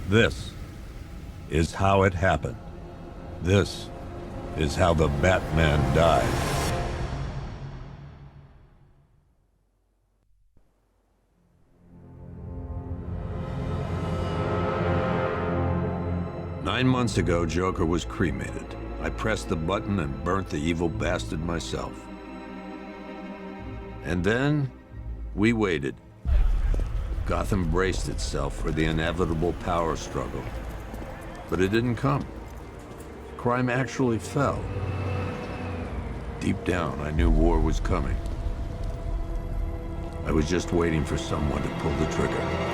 This is how it happened. This is how the Batman died. Nine months ago, Joker was cremated. I pressed the button and burnt the evil bastard myself. And then, we waited. Gotham braced itself for the inevitable power struggle. But it didn't come. Crime actually fell. Deep down, I knew war was coming. I was just waiting for someone to pull the trigger.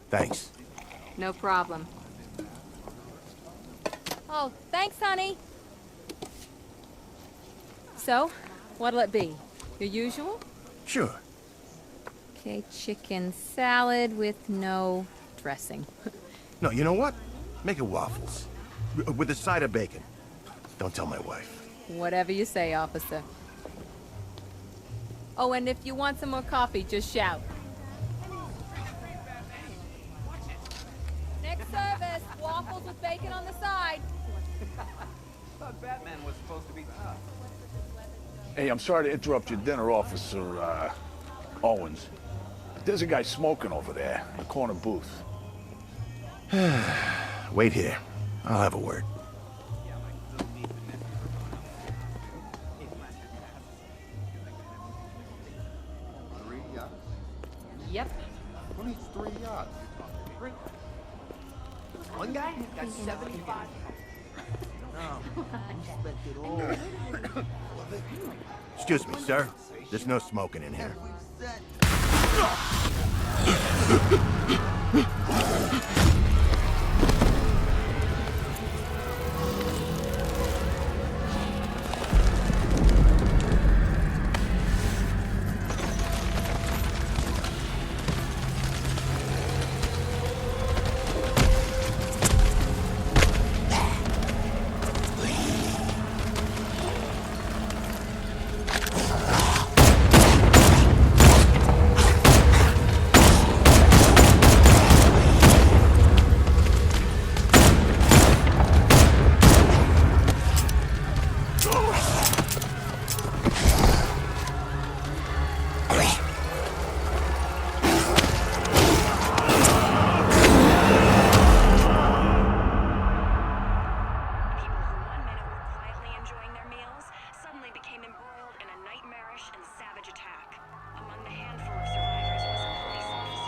Thanks. No problem. Oh, thanks, honey. So, what'll it be? Your usual? Sure. Okay, chicken salad with no dressing. No, you know what? Make it waffles. With a side of bacon. Don't tell my wife. Whatever you say, officer. Oh, and if you want some more coffee, just shout. Next service, waffles with bacon on the side. Thought Batman was supposed to be tough. Hey, I'm sorry to interrupt your dinner, Officer, Owens. But there's a guy smoking over there in the corner booth. Wait here. I'll have a word. Yep. Who needs 3 yachts? One guy got 75. No, he spent it all. Excuse me, sir. There's no smoking in here.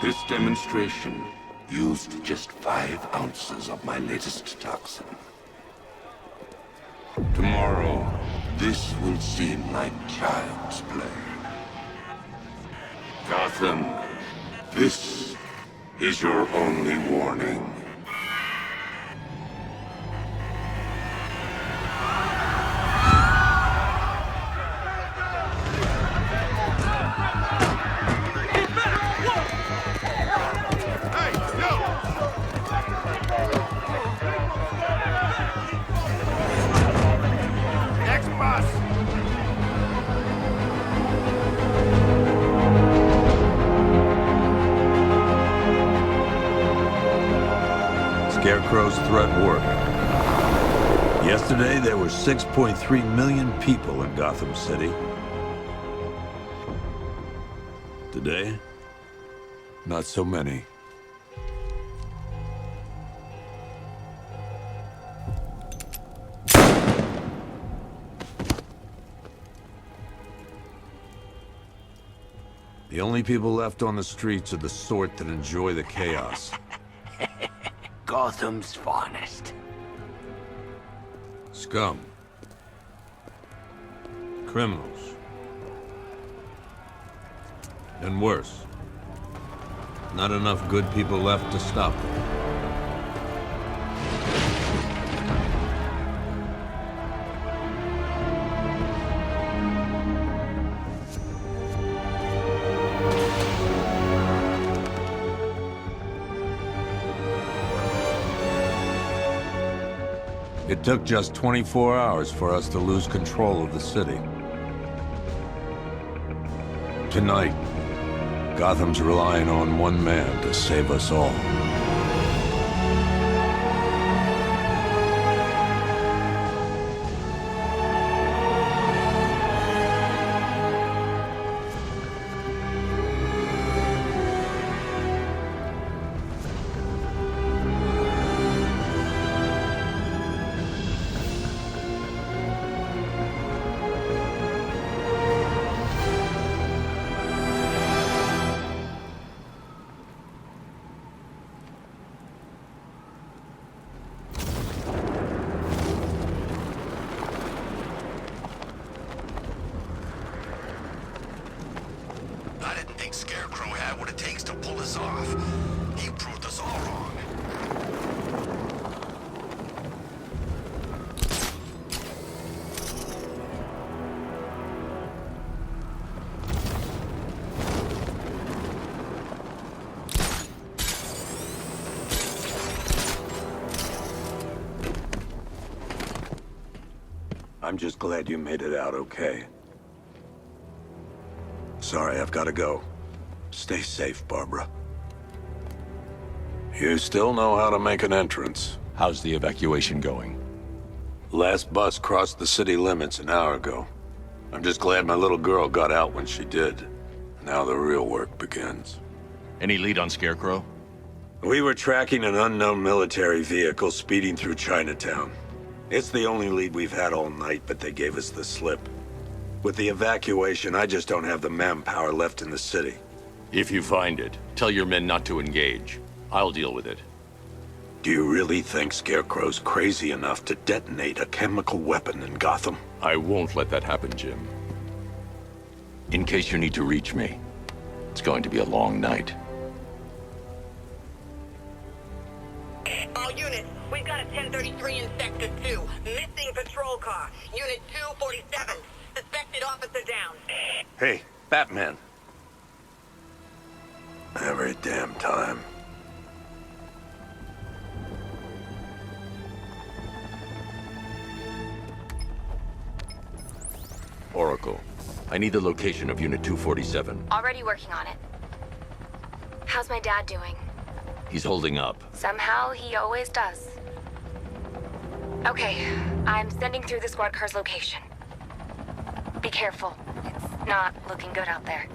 This demonstration used just 5 ounces of my latest toxin. Tomorrow, this will seem like child's play. Gotham, this is your only warning. Scarecrow's threat worked. Yesterday, there were 6.3 million people in Gotham City. Today, not so many. The only people left on the streets are the sort that enjoy the chaos. Gotham's finest. Scum. Criminals. And worse. Not enough good people left to stop them. It took just 24 hours for us to lose control of the city. Tonight, Gotham's relying on one man to save us all. I didn't think Scarecrow had what it takes to pull this off. He proved us all wrong. I'm just glad you made it out okay. Sorry, I've got to go. Stay safe, Barbara. You still know how to make an entrance. How's the evacuation going? Last bus crossed the city limits an hour ago. I'm just glad my little girl got out when she did. Now the real work begins. Any lead on Scarecrow? We were tracking an unknown military vehicle speeding through Chinatown. It's the only lead we've had all night, but they gave us the slip. With the evacuation, I just don't have the manpower left in the city. If you find it, tell your men not to engage. I'll deal with it. Do you really think Scarecrow's crazy enough to detonate a chemical weapon in Gotham? I won't let that happen, Jim. In case you need to reach me, it's going to be a long night. All units, we've got a 1033 in Sector 2. Missing patrol car. Unit 247. Suspected officer down. Hey, Batman. Every damn time. Oracle, I need the location of Unit 247. Already working on it. How's my dad doing? He's holding up. Somehow he always does. Okay, I'm sending through the squad car's location. Be careful. It's not looking good out there.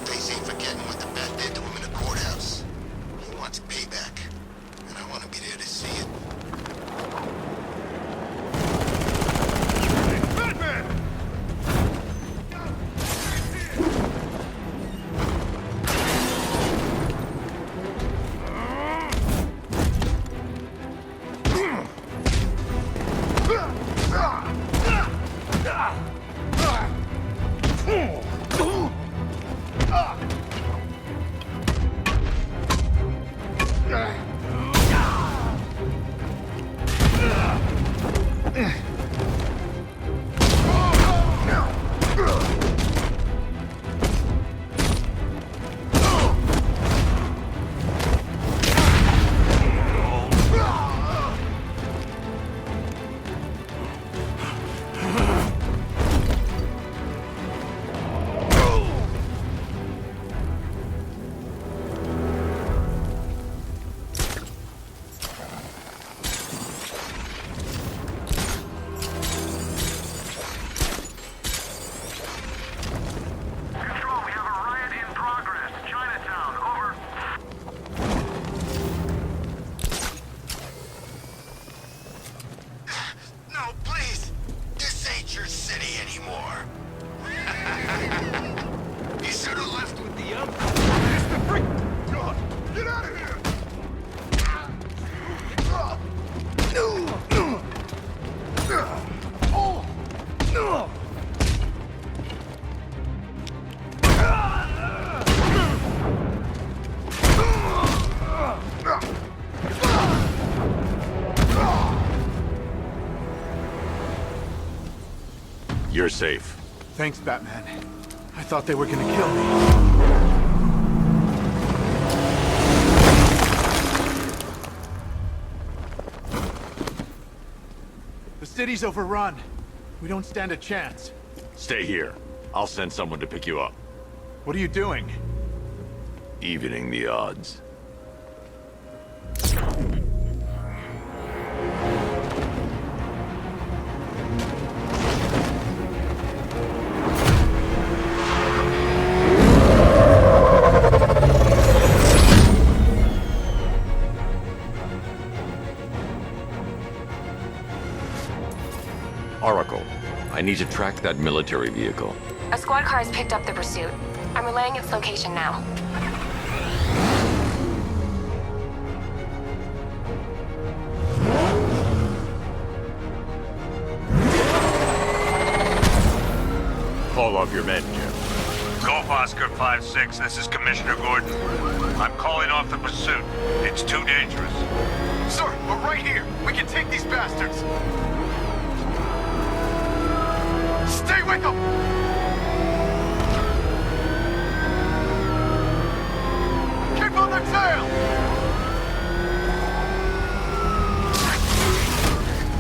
They ain't forgetting what the You're safe. Thanks, Batman. I thought they were gonna kill me. The city's overrun. We don't stand a chance. Stay here. I'll send someone to pick you up. What are you doing? Evening the odds. Oracle, I need to track that military vehicle. A squad car has picked up the pursuit. I'm relaying its location now. Call off your men, Jim. Golf Oscar 5-6, this is Commissioner Gordon. I'm calling off the pursuit. It's too dangerous. Sir, we're right here. We can take these bastards. Stay with them! Keep on their tail!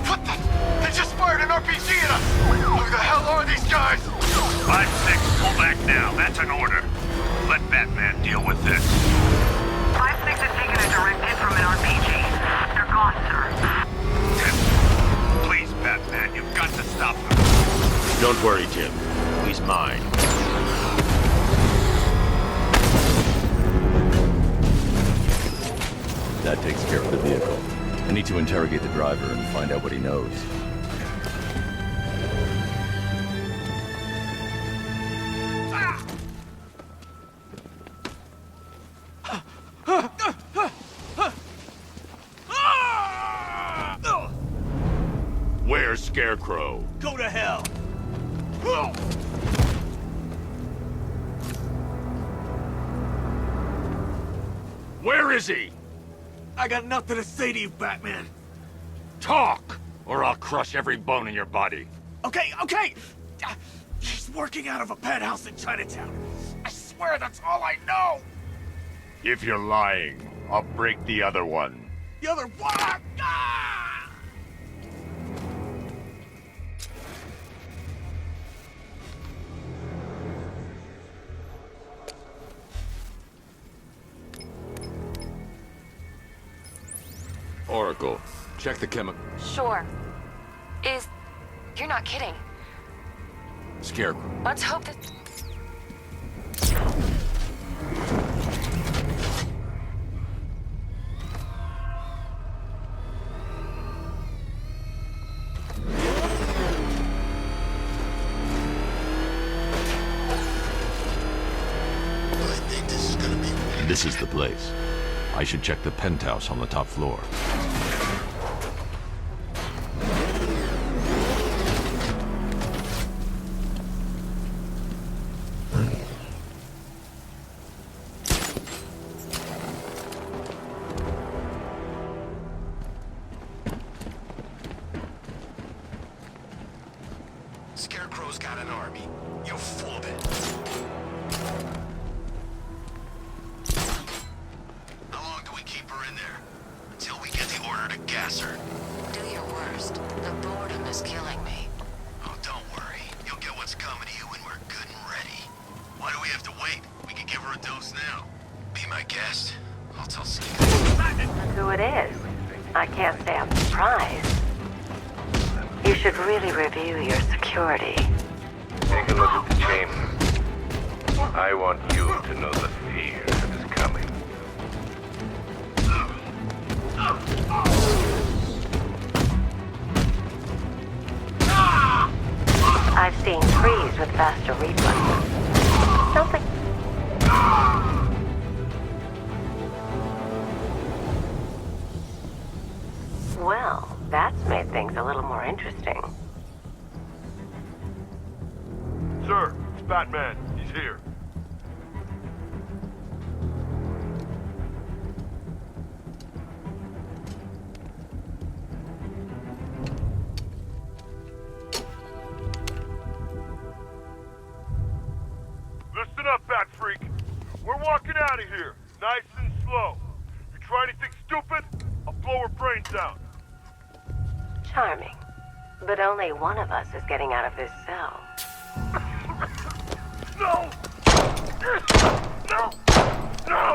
What the? They just fired an RPG at us! Who the hell are these guys? 5-6, pull back now. That's an order. Let Batman deal with this. 5-6 is taking a direct hit from an RPG. They're gone, sir. Please, Batman, you've got to stop them. Don't worry, Jim. He's mine. That takes care of the vehicle. I need to interrogate the driver and find out what he knows. Where's Scarecrow? Go to hell. Where is he? I got nothing to say to you, Batman. Talk, or I'll crush every bone in your body. Okay. He's working out of a penthouse in Chinatown. I swear that's all I know. If you're lying, I'll break the other one. The other one. Ah! Oracle, check the chemical. Sure. You're not kidding. Scarecrow. Let's hope that... This is the place. I should check the penthouse on the top floor. Scarecrow's got an army. You fooled it. How long do we keep her in there? Until we get the order to gas her. Do your worst. The boredom is killing me. Oh, don't worry. You'll get what's coming to you when we're good and ready. Why do we have to wait? We can give her a dose now. Be my guest. I'll tell Sneaker. Who it is. I can't say I'm surprised. You should really review your security. Take a look at the chamber. I want you to know the fear that is coming. I've seen trees with faster reflexes. Something... Well, that's made things a little more interesting. Sir, it's Batman. He's here. brains out. Charming. But only one of us is getting out of this cell. No! No! No!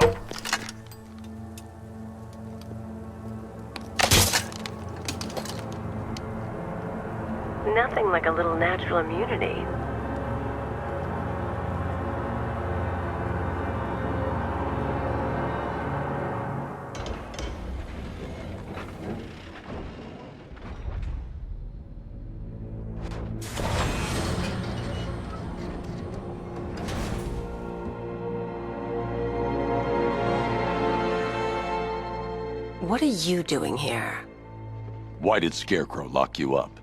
Nothing like a little natural immunity. What are you doing here? Why did Scarecrow lock you up?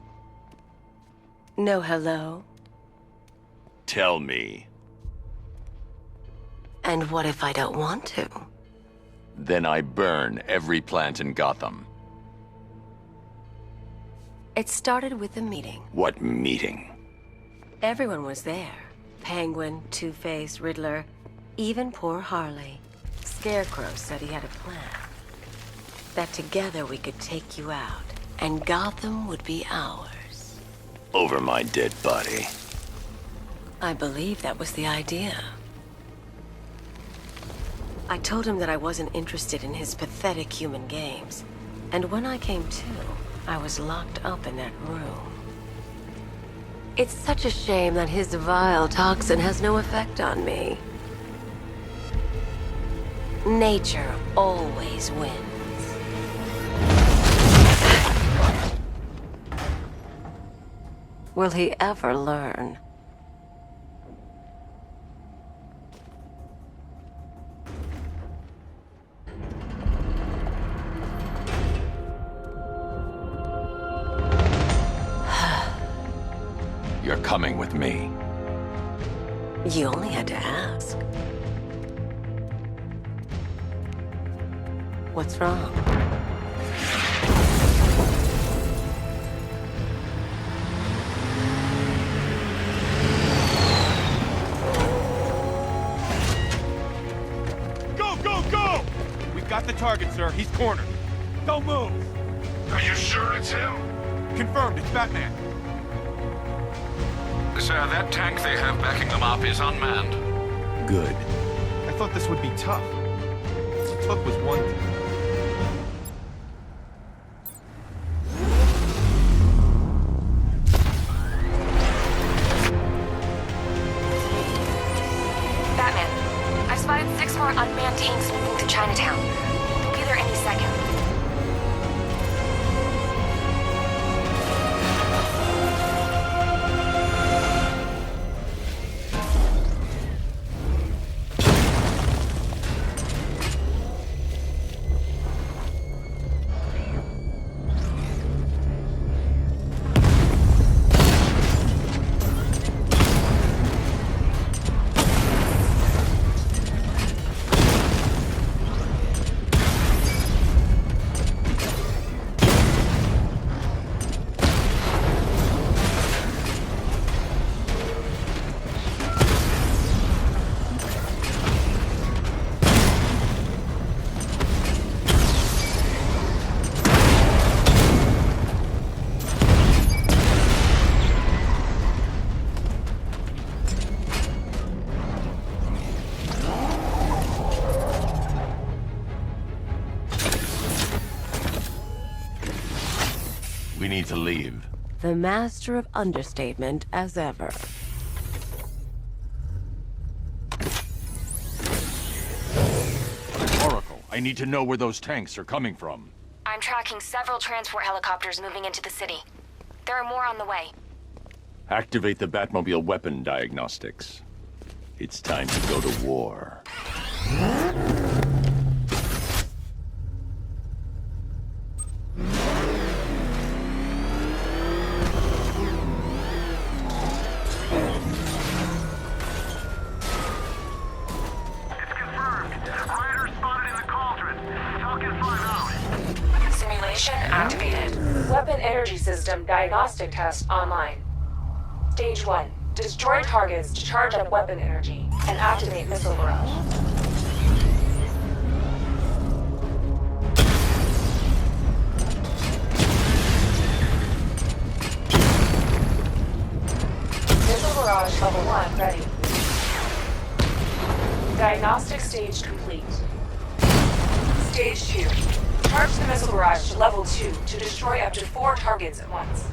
No hello? Tell me. And what if I don't want to? Then I burn every plant in Gotham. It started with a meeting. What meeting? Everyone was there. Penguin, Two-Face, Riddler, even poor Harley. Scarecrow said he had a plan. That together we could take you out, and Gotham would be ours. Over my dead body. I believe that was the idea. I told him that I wasn't interested in his pathetic human games. And when I came to, I was locked up in that room. It's such a shame that his vile toxin has no effect on me. Nature always wins. Will he ever learn? You're coming with me. You only had to ask. What's wrong? Go! We got the target, sir. He's cornered. Don't move. Are you sure it's him? Confirmed, it's Batman. Sir, that tank they have backing them up is unmanned. Good. I thought this would be tough. Tough was one thing. Batman, I've spotted 6 more unmanned tanks moving to Chinatown. They'll be there any second. We need to leave. The master of understatement as ever. Oracle, I need to know where those tanks are coming from. I'm tracking several transport helicopters moving into the city. There are more on the way. Activate the Batmobile weapon diagnostics. It's time to go to war. Activated. Weapon energy system diagnostic test online. Stage 1. Destroy targets to charge up weapon energy and activate missile barrage. Diagnostic stage complete. Stage 2. Charge the missile barrage to level 2 to destroy up to 4 targets at once.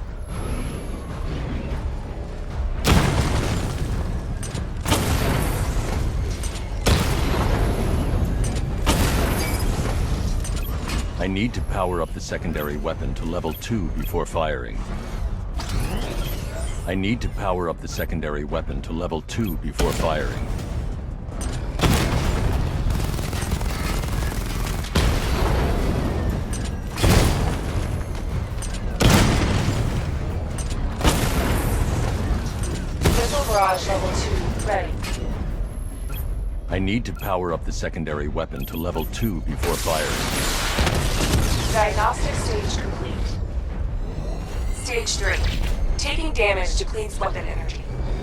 I need to power up the secondary weapon to level 2 before firing. I need to power up the secondary weapon to level 2 before firing. Missile barrage level 2 ready. I need to power up the secondary weapon to level 2 before firing. Diagnostic stage complete. Stage 3. Taking damage depletes weapon energy.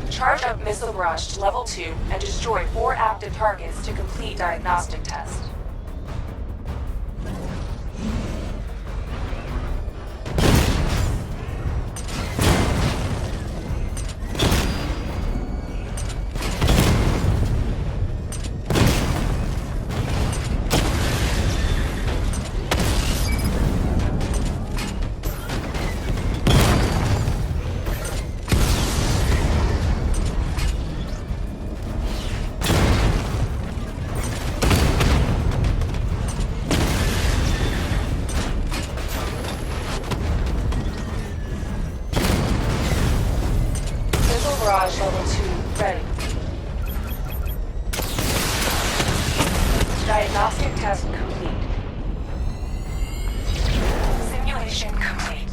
Charge up missile barrage to level 2 and destroy 4 active targets to complete diagnostic test. Barrage level 2 ready. Diagnostic test complete. Simulation complete.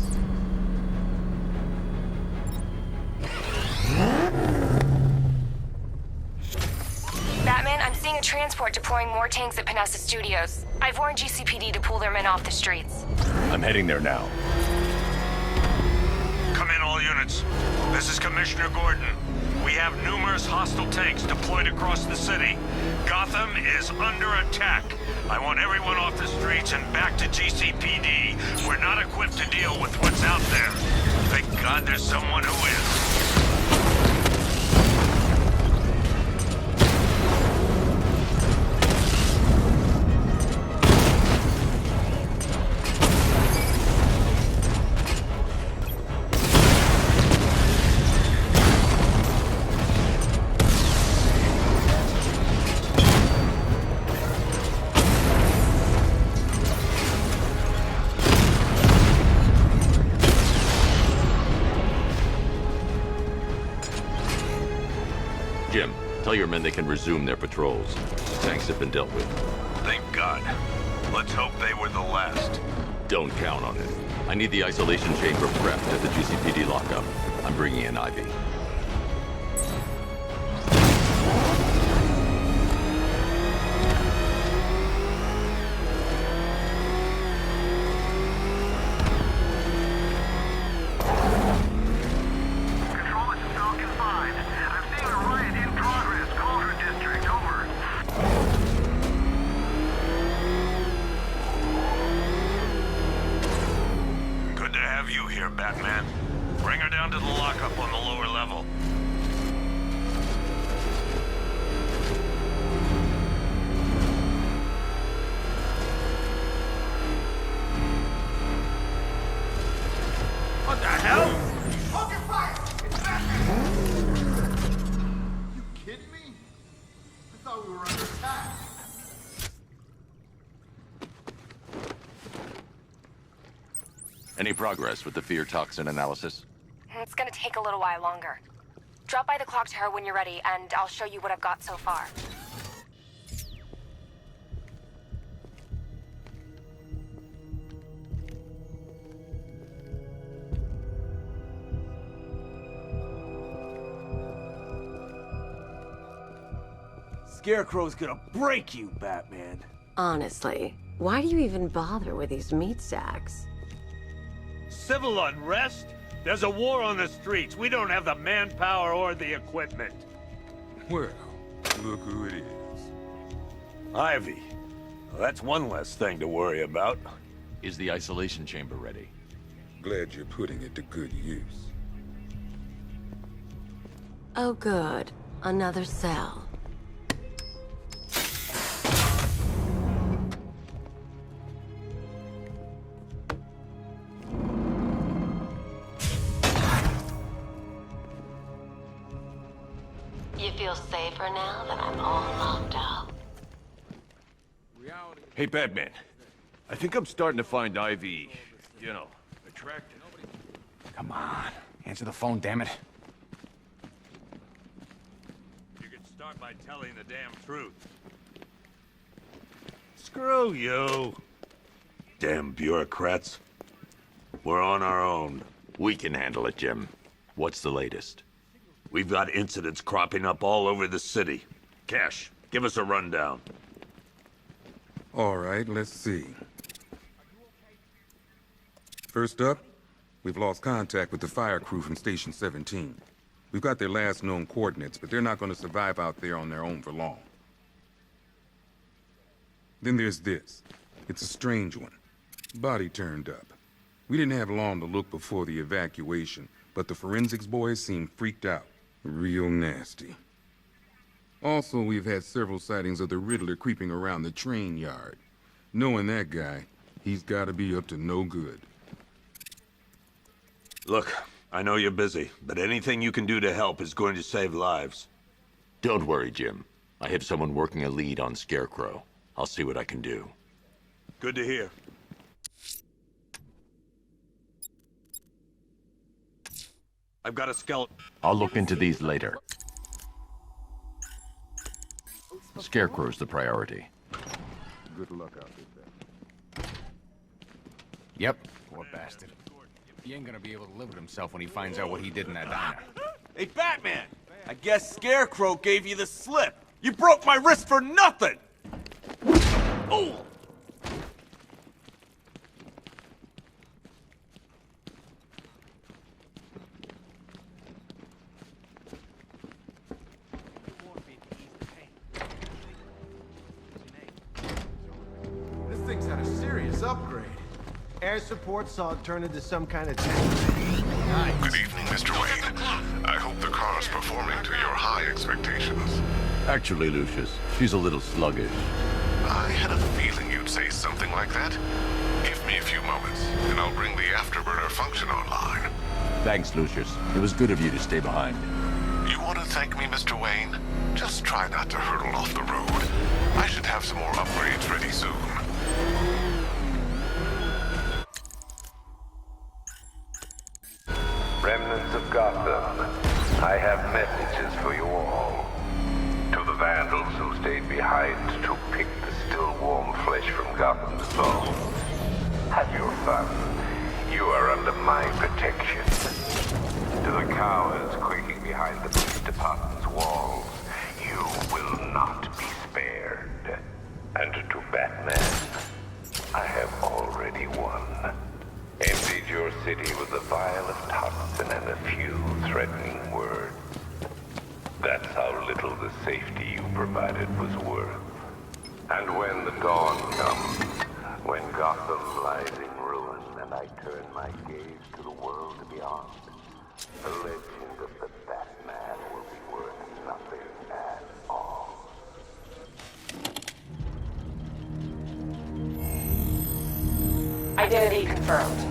Batman, I'm seeing a transport deploying more tanks at Panessa Studios. I've warned GCPD to pull their men off the streets. I'm heading there now. Come in, all units. This is Commissioner Gordon. We have numerous hostile tanks deployed across the city. Gotham is under attack. I want everyone off the streets and back to GCPD. We're not equipped to deal with what's out there. Thank God there's someone who is. Jim, tell your men they can resume their patrols. Tanks have been dealt with. Thank God. Let's hope they were the last. Don't count on it. I need the isolation chamber prepped at the GCPD lockup. I'm bringing in Ivy. Batman. Bring her down to the lockup on the lower level. What the hell? Hold your fire! It's Batman! You kidding me? I thought we were under attack. Any progress with the fear toxin analysis? It's gonna take a little while longer. Drop by the clock tower when you're ready, and I'll show you what I've got so far. Scarecrow's gonna break you, Batman. Honestly, why do you even bother with these meat sacks? Civil unrest? There's a war on the streets. We don't have the manpower or the equipment. Well, look who it is. Ivy. Well, that's one less thing to worry about. Is the isolation chamber ready? Glad you're putting it to good use. Oh good, another cell. feel safer now that I'm all locked up? Hey, Batman. I think I'm starting to find Ivy, attractive. Come on. Answer the phone, damn it. You can start by telling the damn truth. Screw you. Damn bureaucrats. We're on our own. We can handle it, Jim. What's the latest? We've got incidents cropping up all over the city. Cash, give us a rundown. All right, let's see. First up, we've lost contact with the fire crew from Station 17. We've got their last known coordinates, but they're not going to survive out there on their own for long. Then there's this. It's a strange one. Body turned up. We didn't have long to look before the evacuation, but the forensics boys seemed freaked out. Real nasty. Also, we've had several sightings of the Riddler creeping around the train yard. Knowing that guy, he's gotta be up to no good. Look, I know you're busy, but anything you can do to help is going to save lives. Don't worry, Jim. I have someone working a lead on Scarecrow. I'll see what I can do. Good to hear. I've got a skeleton. I'll look into these later. Scarecrow's the priority. Good luck out there. Yep, poor bastard. He ain't gonna be able to live with himself when he finds out what he did in that diner. Hey, Batman! I guess Scarecrow gave you the slip. You broke my wrist for nothing! Oh! This thing's had a serious upgrade. Air support saw it turn into some kind of tank. Nice. Good evening, Mr. Wayne. I hope the car's performing to your high expectations. Actually, Lucius, she's a little sluggish. I had a feeling you'd say something like that. Give me a few moments, and I'll bring the afterburner function online. Thanks, Lucius. It was good of you to stay behind. You want to thank me, Mr. Wayne? Just try not to hurtle off the road. I should have some more upgrades ready soon. Remnants of Gotham, I have messages for you all. To the vandals who stayed behind to pick the still warm flesh from Gotham's bones. Have your fun. You are under my protection. To the cowards quaking behind the police department's walls, you will not be spared. And to Batman, I have already won. Emptied your city with a vial of toxin and a few threatening words. That's how little the safety you provided was worth. And when the dawn comes, when Gotham lies in ruin and I turn my gaze to the world beyond, the legend of the Batman will be worth nothing at all. Identity confirmed.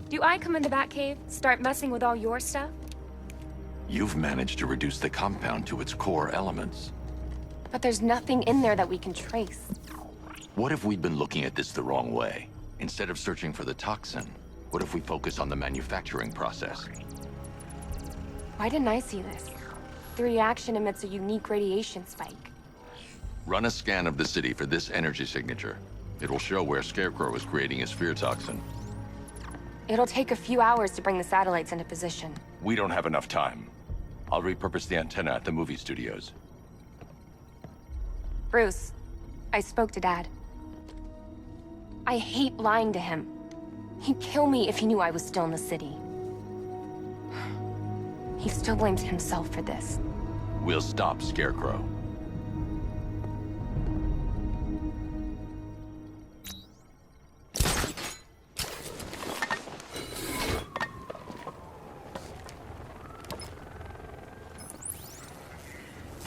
Do I come in the Batcave, start messing with all your stuff? You've managed to reduce the compound to its core elements. But there's nothing in there that we can trace. What if we'd been looking at this the wrong way? Instead of searching for the toxin, what if we focus on the manufacturing process? Why didn't I see this? The reaction emits a unique radiation spike. Run a scan of the city for this energy signature. It'll show where Scarecrow is creating his fear toxin. It'll take a few hours to bring the satellites into position. We don't have enough time. I'll repurpose the antenna at the movie studios. Bruce, I spoke to Dad. I hate lying to him. He'd kill me if he knew I was still in the city. He still blames himself for this. We'll stop Scarecrow.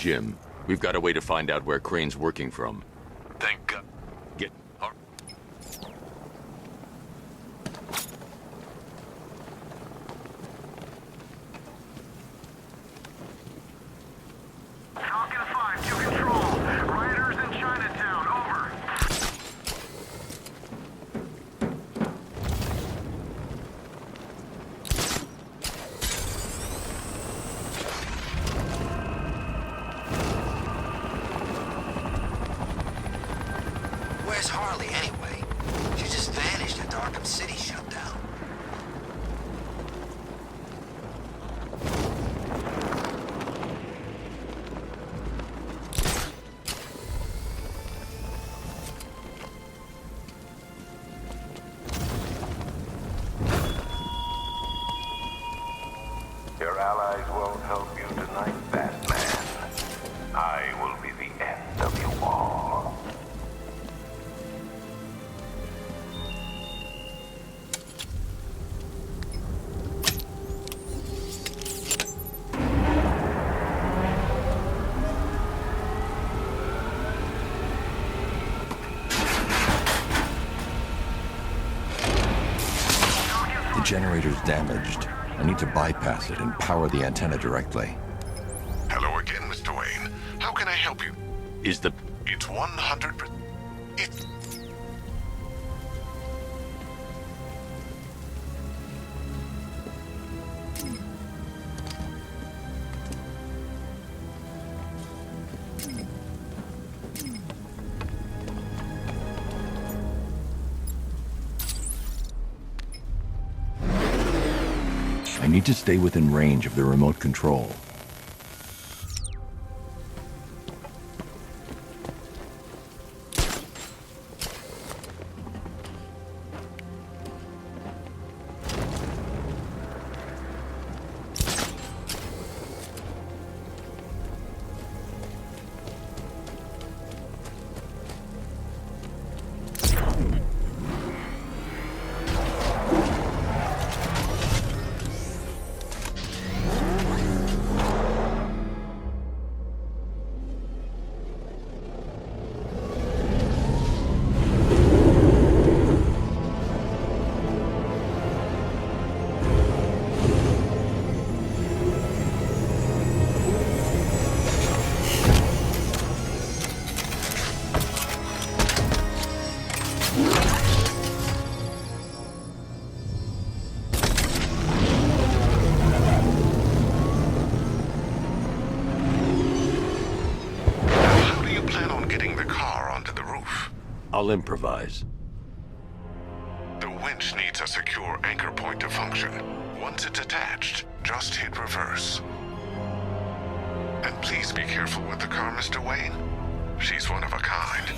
Jim, we've got a way to find out where Crane's working from. Thank God. Get... Falcon 5 to control. Rioters in Chinatown, over. Where's Harley anyway? She just vanished after Arkham City shut down. Your allies won't help you tonight, Batman. I will be the end of you all. The generator's damaged. I need to bypass it and power the antenna directly. Hello again, Mr. Wayne. How can I help you? Is the... It's 100%. It's... I need to stay within range of the remote control. I'll improvise. The winch needs a secure anchor point to function. Once it's attached, just hit reverse. And please be careful with the car, Mr. Wayne. She's one of a kind.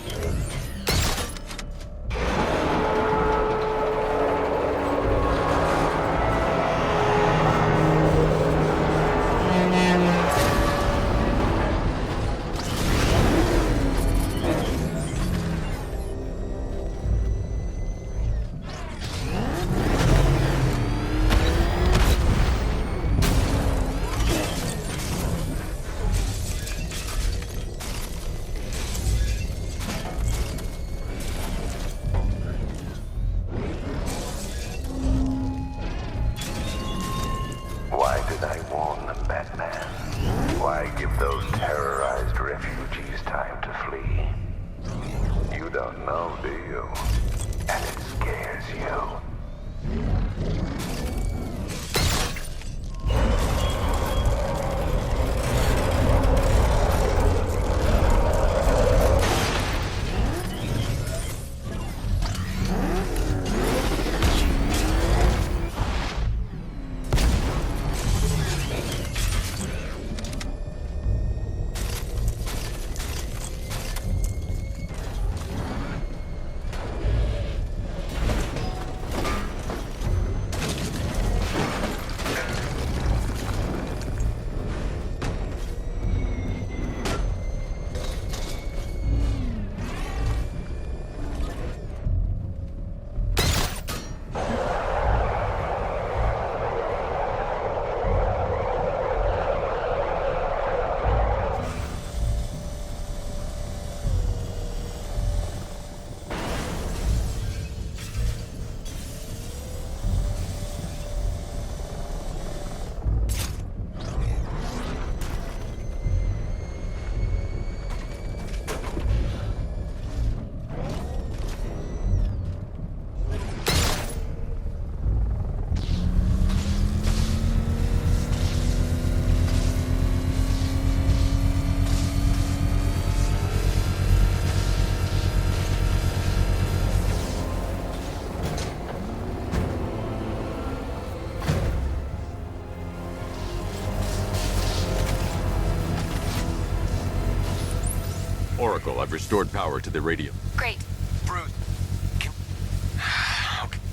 Oracle, I've restored power to the radio. Great. Bruce,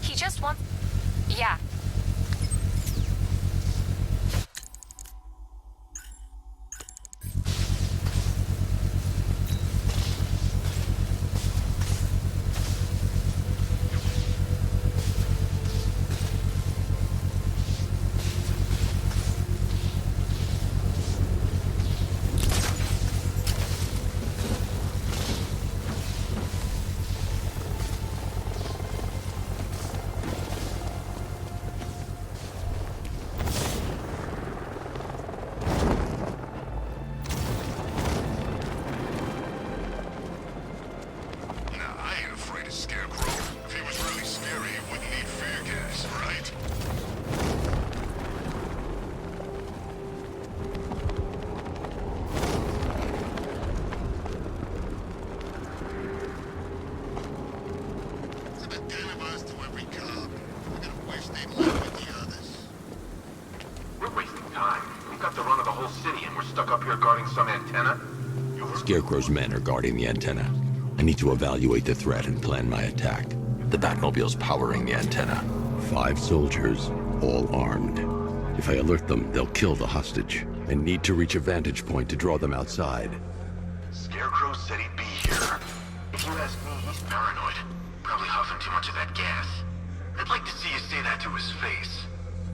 He just wants... Yeah. Scarecrow's men are guarding the antenna. I need to evaluate the threat and plan my attack. The Batmobile's powering the antenna. 5 soldiers, all armed. If I alert them, they'll kill the hostage. I need to reach a vantage point to draw them outside. Scarecrow said he'd be here. If you ask me, he's paranoid. Probably huffing too much of that gas. I'd like to see you say that to his face.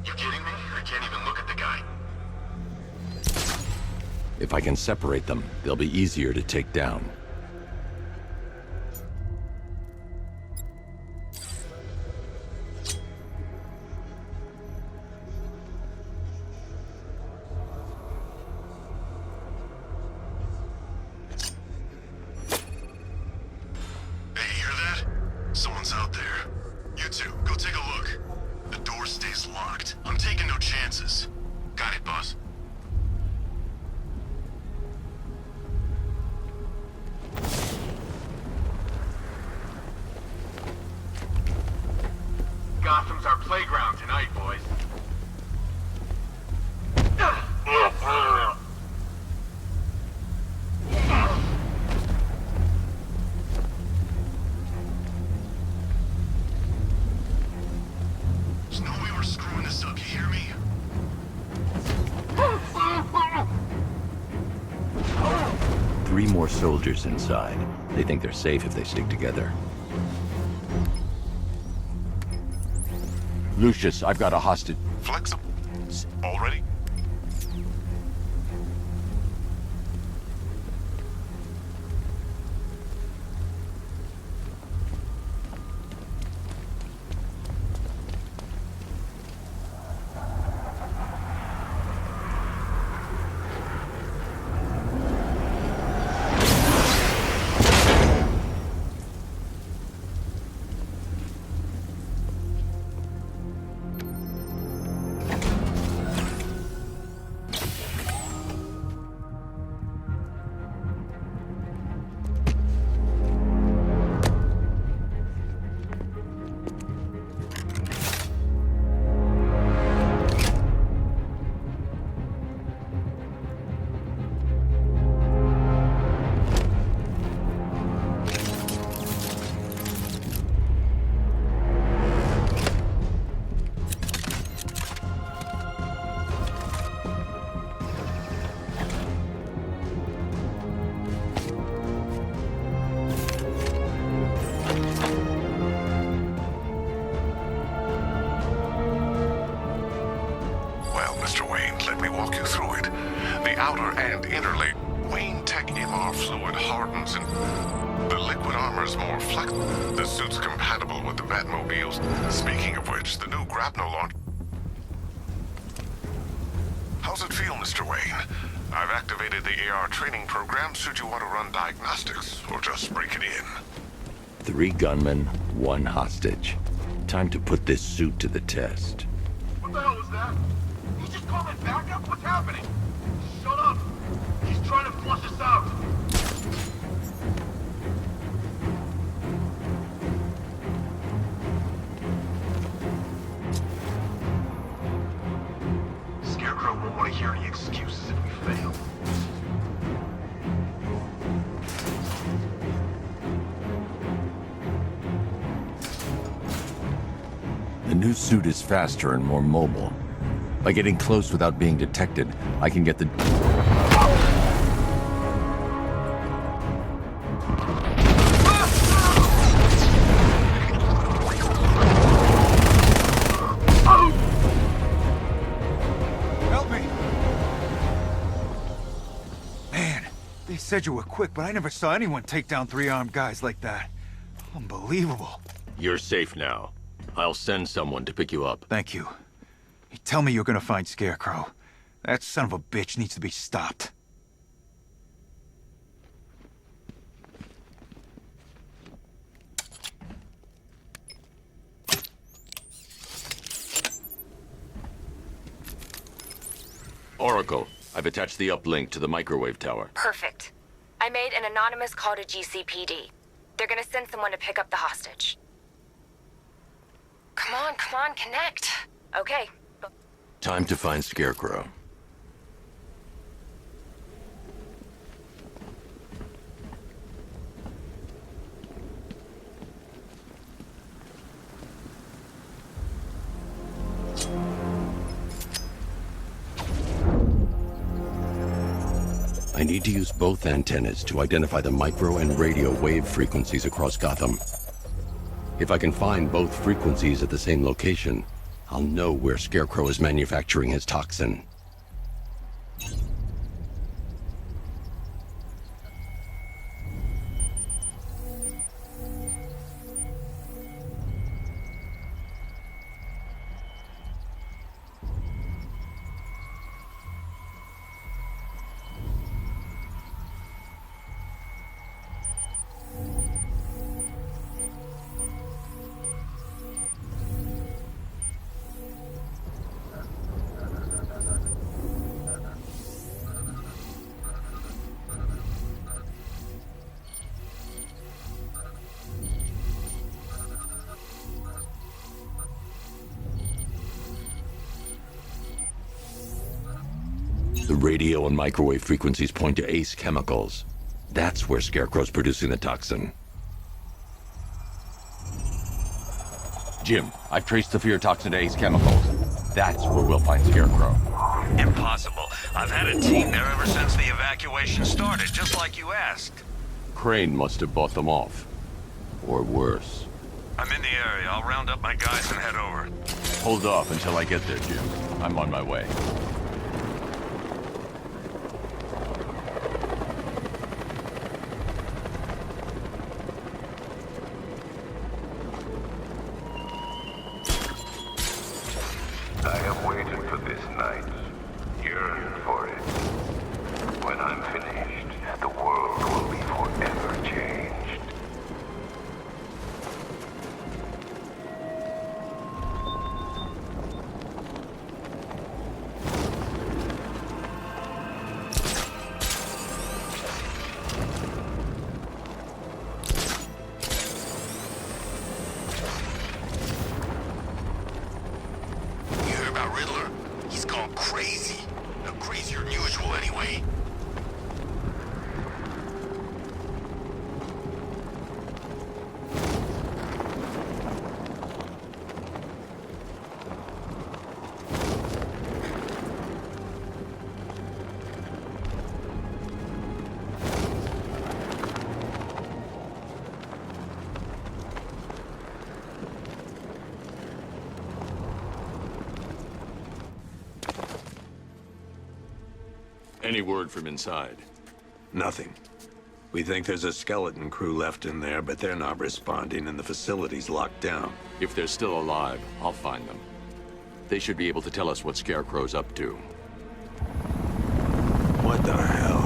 You kidding me? I can't even look at the guy. If I can separate them, they'll be easier to take down. Hey, you hear that? Someone's out there. You two, go take a look. The door stays locked. I'm taking no chances. Got it, boss. Gotham's our playground tonight, boys. There's no way we're screwing this up, you hear me? Three more soldiers inside. They think they're safe if they stick together. Lucius, I've got a hostage. Flexible. Already? outer and inner layer. Wayne Tech MR fluid hardens and the liquid armor is more flexible. The suit's compatible with the Batmobiles. Speaking of which, the new grapnel launch... How's it feel, Mr. Wayne? I've activated the AR training program should you want to run diagnostics, or just break it in. 3 gunmen, 1 hostage. Time to put this suit to the test. What the hell was that? He just called it backup? What's happening? Shut up! He's trying to flush us out! Scarecrow won't want to hear any excuses if we fail. new suit is faster and more mobile. By getting close without being detected, I can get the... Help me! Man, they said you were quick, but I never saw anyone take down 3 armed guys like that. Unbelievable. You're safe now. I'll send someone to pick you up. Thank you. You tell me you're gonna find Scarecrow. That son of a bitch needs to be stopped. Oracle, I've attached the uplink to the microwave tower. Perfect. I made an anonymous call to GCPD. They're gonna send someone to pick up the hostage. Come on, connect. Okay. Time to find Scarecrow. I need to use both antennas to identify the micro and radio wave frequencies across Gotham. If I can find both frequencies at the same location, I'll know where Scarecrow is manufacturing his toxin. The radio and microwave frequencies point to Ace Chemicals. That's where Scarecrow's producing the toxin. Jim, I've traced the fear toxin to Ace Chemicals. That's where we'll find Scarecrow. Impossible. I've had a team there ever since the evacuation started, just like you asked. Crane must have bought them off. Or worse. I'm in the area. I'll round up my guys and head over. Hold off until I get there, Jim. I'm on my way. I have waited for this night, yearned for it. When I'm finished, the world will be forever changed. Any word from inside? Nothing. We think there's a skeleton crew left in there, but they're not responding and the facility's locked down. If they're still alive, I'll find them. They should be able to tell us what Scarecrow's up to. What the hell?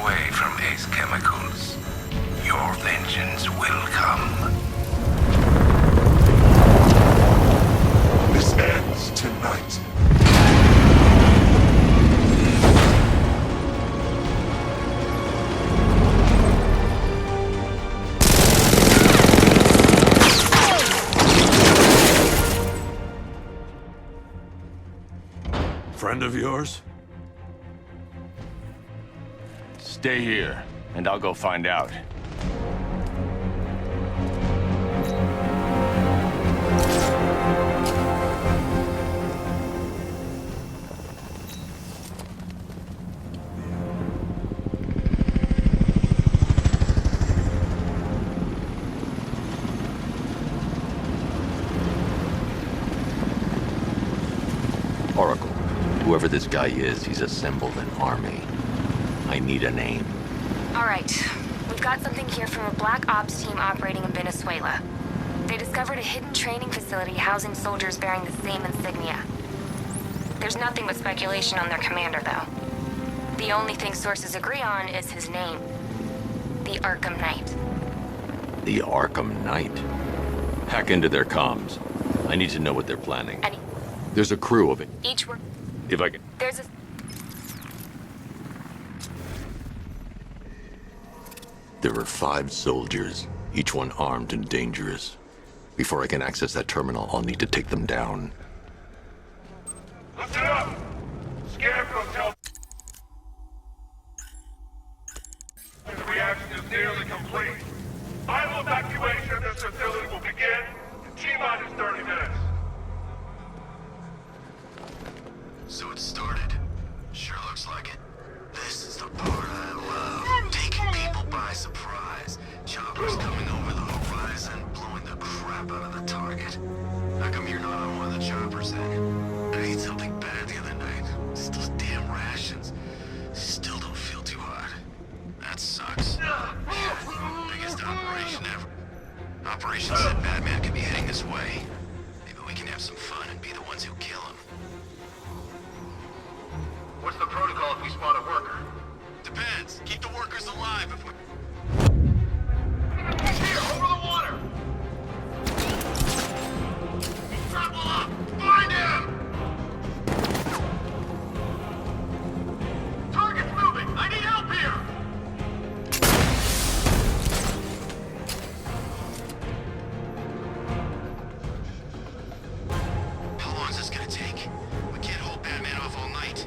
Away from Ace Chemicals. You Your vengeance will come. This ends tonight. Friend of yours? Stay here, and I'll go find out. Oracle, whoever this guy is, he's assembled an army. I need a name. All right. We've got something here from a Black Ops team operating in Venezuela. They discovered a hidden training facility housing soldiers bearing the same insignia. There's nothing but speculation on their commander, though. The only thing sources agree on is his name. The Arkham Knight. The Arkham Knight? Hack into their comms. I need to know what they're planning. There's a crew of it. Each work... If I can... There's a... There are 5 soldiers, each one armed and dangerous. Before I can access that terminal, I'll need to take them down. Listen up! Scarecrow tells... The reaction is nearly complete. Final evacuation of this facility will begin in T-minus 30 minutes. So it started. Sure looks like it. This is the part I love. Taking people by surprise. Choppers coming over the horizon, blowing the crap out of the target. How come you're not on one of the choppers then? I ate something bad the other night. It's those damn rations. Still don't feel too hot. That sucks. Biggest operation ever. Operation said Batman could be heading this way. Maybe we can have some fun and be the ones who kill him. What's the protocol if we spot a worker? Depends. Keep the workers alive if we... Here, over the water! Grapple up! Find him! Target's moving! I need help here! How long is this gonna take? We can't hold Batman off all night.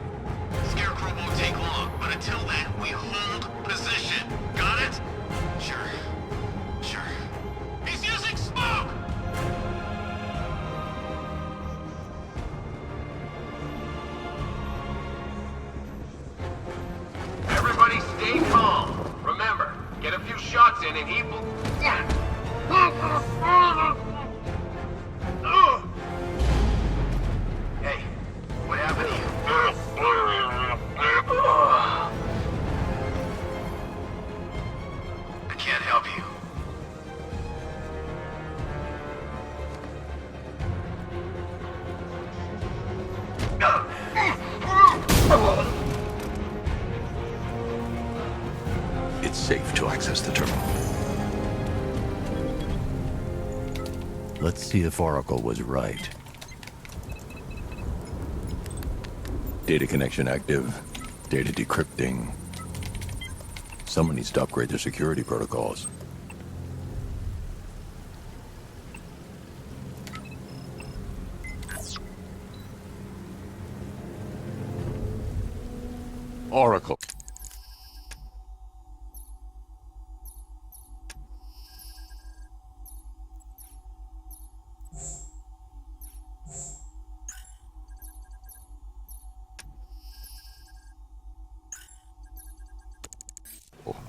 Scarecrow won't take long, but until then, we hold position. Got it? Sure. Sure. He's using smoke! Everybody stay calm. Remember, get a few shots in and he will... Hey, what happened to you? I can't help you. It's safe to access the terminal. Let's see if Oracle was right. Data connection active. Data decrypting. Someone needs to upgrade their security protocols. Oracle.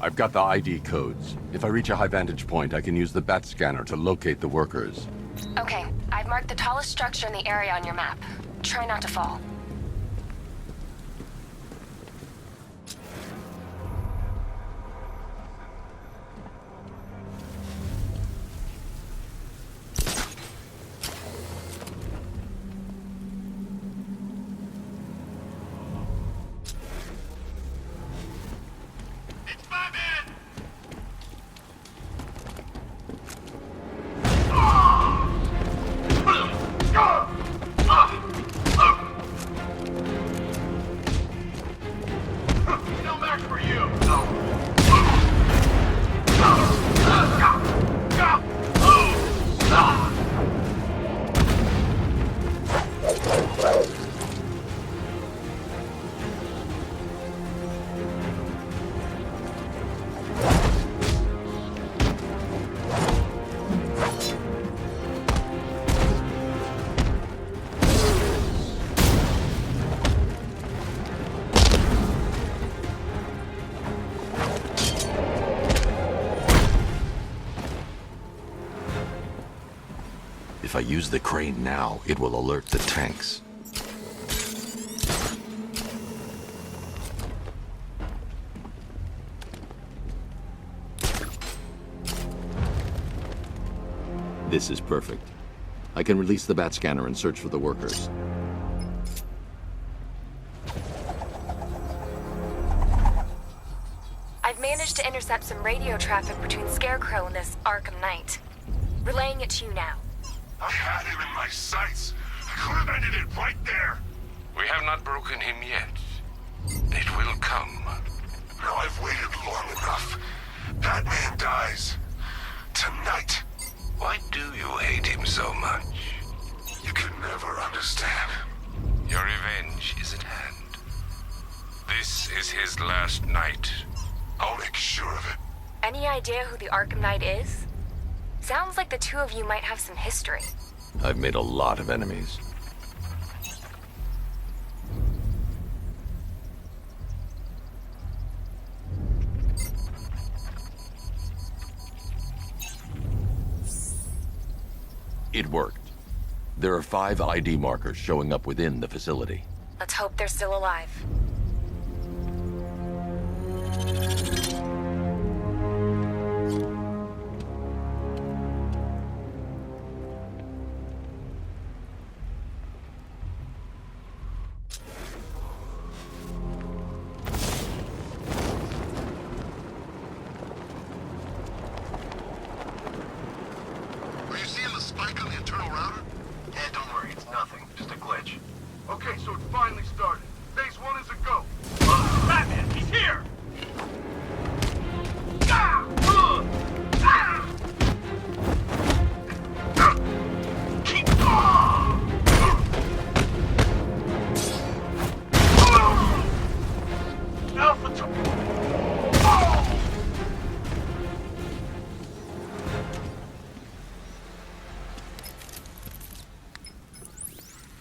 I've got the ID codes. If I reach a high vantage point, I can use the bat scanner to locate the workers. Okay, I've marked the tallest structure in the area on your map. Try not to fall. If I use the crane now, it will alert the tanks. This is perfect. I can release the bat scanner and search for the workers. I've managed to intercept some radio traffic between Scarecrow and this Arkham Knight. Relaying it to you now. I had him in my sights. I could have ended it right there. We have not broken him yet. It will come. Now I've waited long enough. Batman dies. Tonight. Why do you hate him so much? You can never understand. Your revenge is at hand. This is his last night. I'll make sure of it. Any idea who the Arkham Knight is? Sounds like the two of you might have some history. I've made a lot of enemies. It worked. There are 5 ID markers showing up within the facility. Let's hope they're still alive. Okay, so it finally started. Phase 1 is a go. Batman, he's here!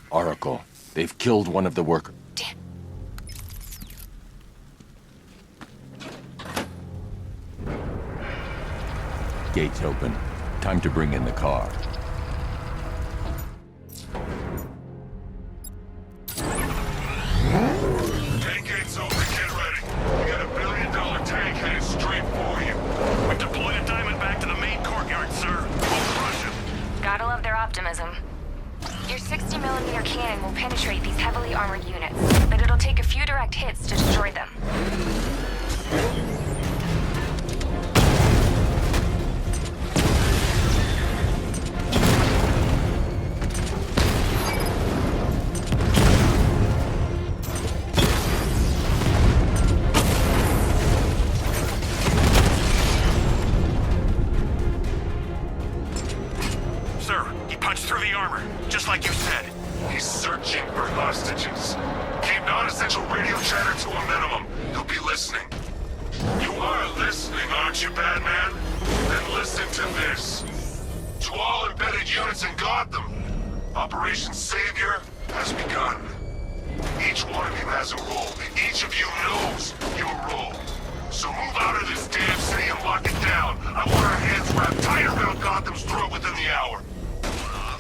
Oracle, they've killed one of the workers. Gates open. Time to bring in the car. Tank gates open, get ready. We got $1 billion tank headed straight for you. We've deployed a diamond back to the main courtyard, sir. We'll crush him. Gotta love their optimism. Your 60mm cannon will penetrate these heavily armored units, but it'll take a few direct hits to destroy them. Sir, he punched through the armor, just like you said. He's searching for hostages. Keep non-essential radio chatter to a minimum. He'll be listening. You are listening, aren't you, Batman? Then listen to this. To all embedded units in Gotham, Operation Savior has begun. Each one of you has a role, and each of you knows your role. So move out of this damn city and lock it down. I want our hands wrapped tight around Gotham's throat within the hour.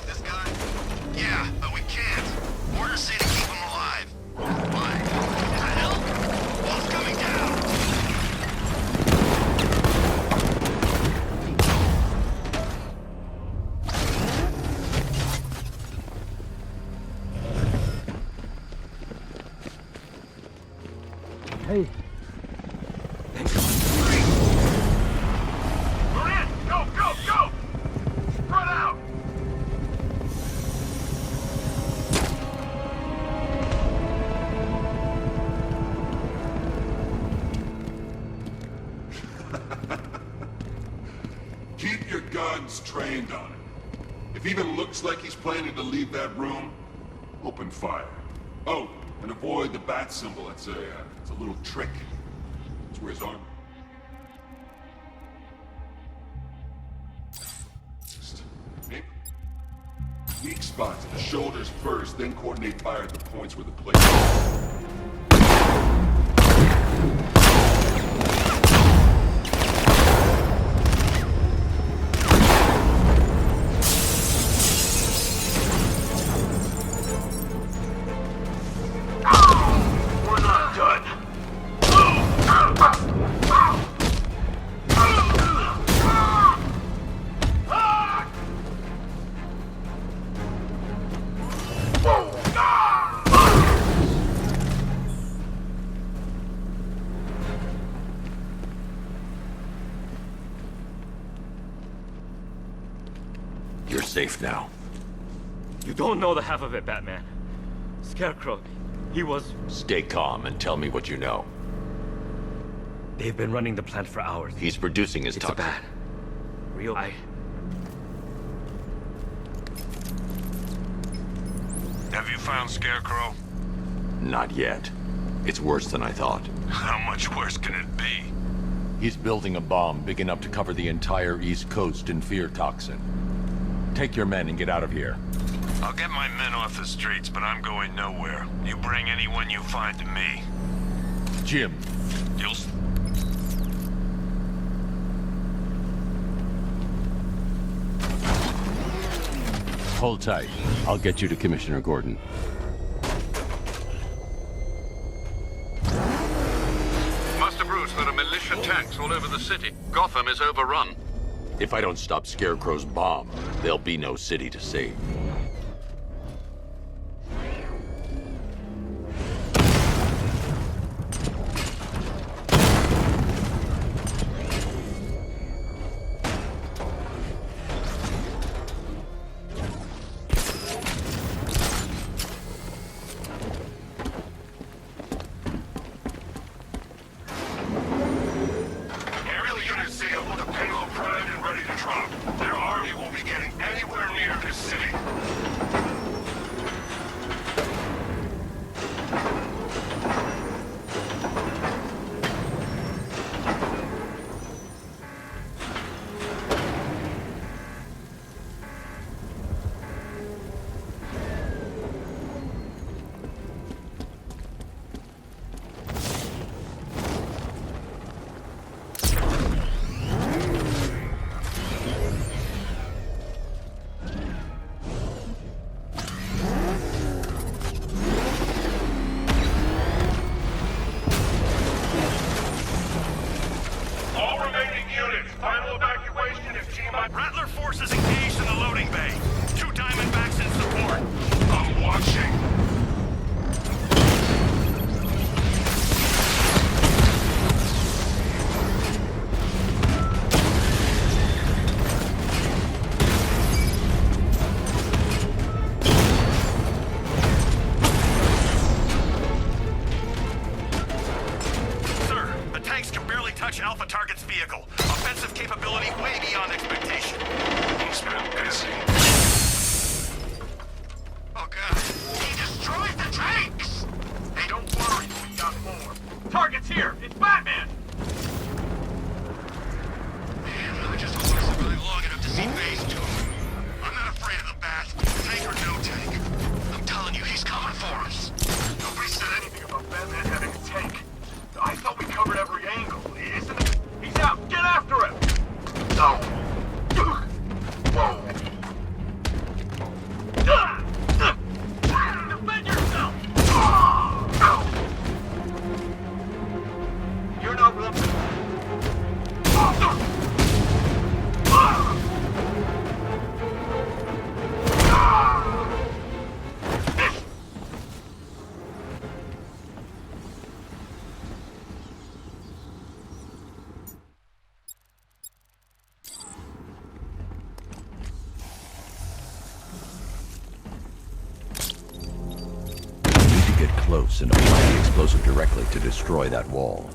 This guy? Yeah, but we can't. Orders say to keep him alive. Why? What the hell? Wall's coming down. Hey. We're in! Go, go, go! Spread out! Keep your guns trained on him. If he even looks like he's planning to leave that room, open fire. Oh, and avoid the bat symbol. It's a little trick. It's where his arm. Weak spots at the shoulders first, then coordinate fire at the points where the plate. safe now. You don't know the half of it, Batman. Scarecrow, he was... Stay calm and tell me what you know. They've been running the plant for hours. He's producing his toxin. Bad. Real... Have you found Scarecrow? Not yet. It's worse than I thought. How much worse can it be? He's building a bomb big enough to cover the entire East Coast in fear toxin. Take your men and get out of here. I'll get my men off the streets, but I'm going nowhere. You bring anyone you find to me. Jim. You'll... Hold tight. I'll get you to Commissioner Gordon. Master Bruce, there are militia tanks all over the city. Gotham is overrun. If I don't stop Scarecrow's bomb, there'll be no city to save. Rattler forces engaged in the loading bay. 2 Diamondbacks in support. I'm watching. Sir, the tanks can barely touch Alpha Target's vehicle. Offensive capability way beyond expectation. He's been busy. Oh god. He destroyed the tanks! Hey, don't worry, we got more. Target's here! It's Batman! Man, I just hope I survive long enough to see phase 2. I'm not afraid of the Bat, tank or no tank. I'm telling you, he's coming for us. Nobody said anything about Batman having a tank. I thought we covered every angle. Isn't it? He's out! Get after him! No! Whoa! Defend yourself! You're not listening. Close and apply the explosive directly to destroy that wall.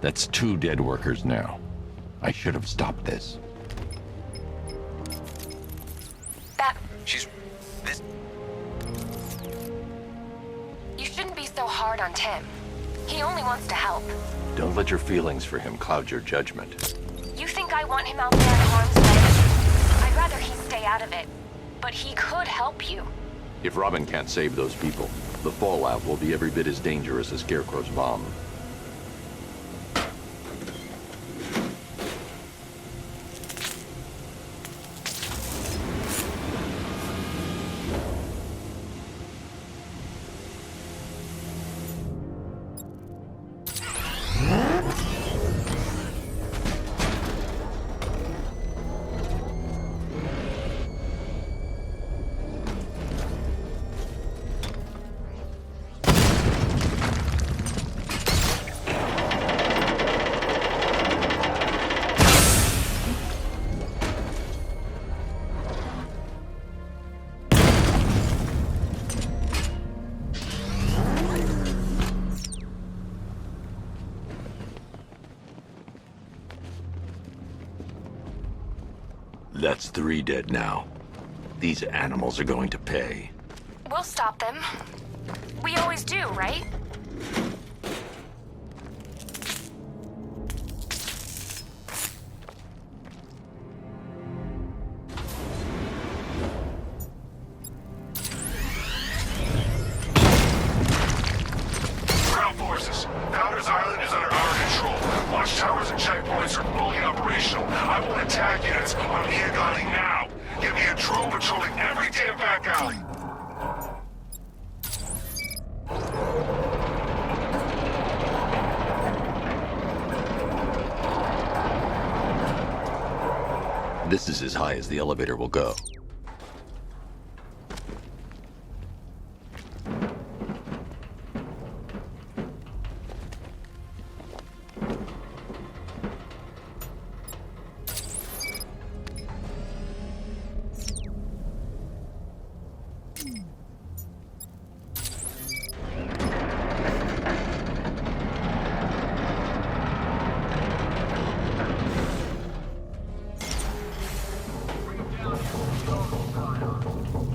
That's 2 dead workers now. I should have stopped this. She's... this... You shouldn't be so hard on Tim. He only wants to help. Don't let your feelings for him cloud your judgment. You think I want him out there in harm's way? I'd rather he stay out of it. But he could help you. If Robin can't save those people, the fallout will be every bit as dangerous as Scarecrow's bomb. That's 3 dead now. These animals are going to pay. We'll stop them. We always do, right? Ground forces, Founders Island is under our control. Watchtowers and checkpoints are fully operational. I want attack units on Miagani now. Give me a drone patrolling every damn back alley. This is as high as the elevator will go.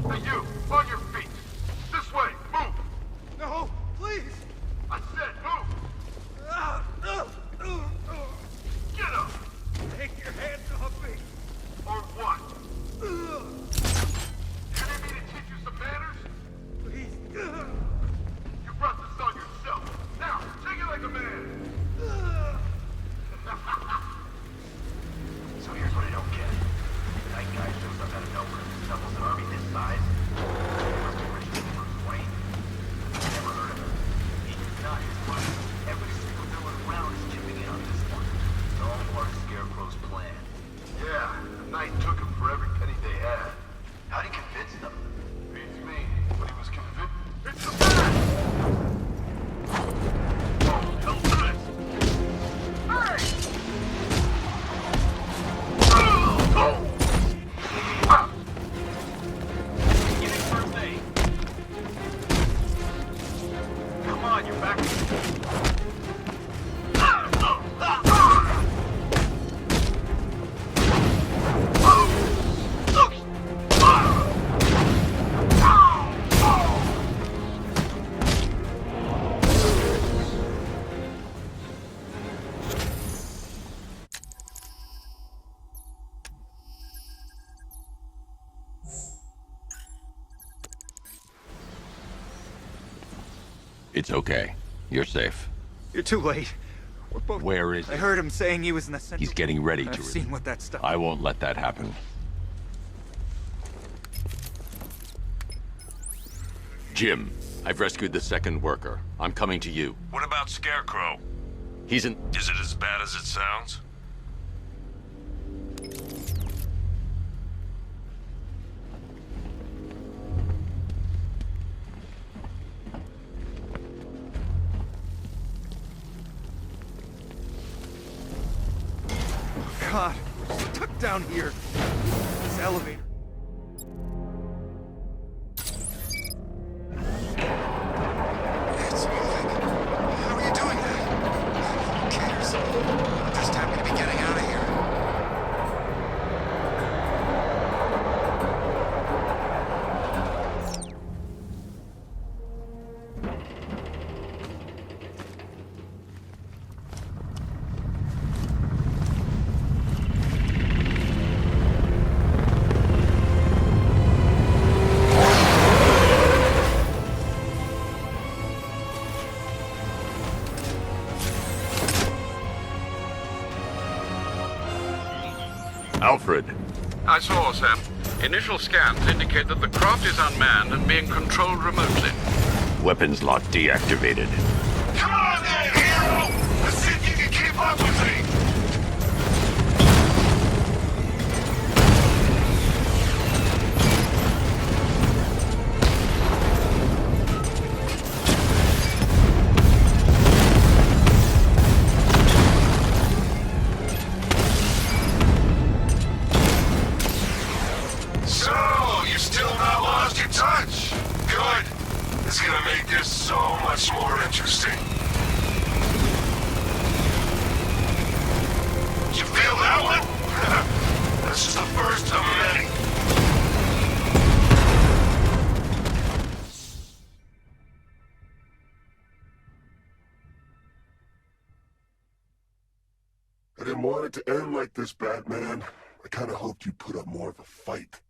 Hey, you! On your feet! This way! Move! No, please! I said move! Get up! Take your hands off me! Or what? You need me to teach you some manners? Please! You brought this on yourself. Now, take it like a man! So here's what I don't get. That guy shows up out of nowhere and assembles an army this size. Must be rich than Bruce Wayne. Never heard of him. He's not his money. Every single villain around is chipping in on this one. It's all part of Scarecrow's plan. Yeah, the Knight took him for every penny they had. How'd he convince them? Beats me. When he was convinced... It's the man! Oh, hell to this! Hey! Getting first aid. Come on, you're back. It's okay. You're safe. You're too late. We're both... Where is he? I heard him saying he was in the center. He's getting ready to... I've seen what that stuff... I won't let that happen. Jim, I've rescued the second worker. I'm coming to you. What about Scarecrow? He's in... Is it as bad as it sounds? God, we're stuck down here. This elevator. It's moving. How are you doing that? Who cares? This time we're gonna be getting out of here. Alfred. I saw, Sam. Initial scans indicate that the craft is unmanned and being controlled remotely. Weapons lock deactivated. Come on then, hero! Let's see if you can keep up with me! So, you still not lost your touch? Good. It's gonna make this so much more interesting. didn't want it to end like this, Batman. I kinda hoped you'd put up more of a fight.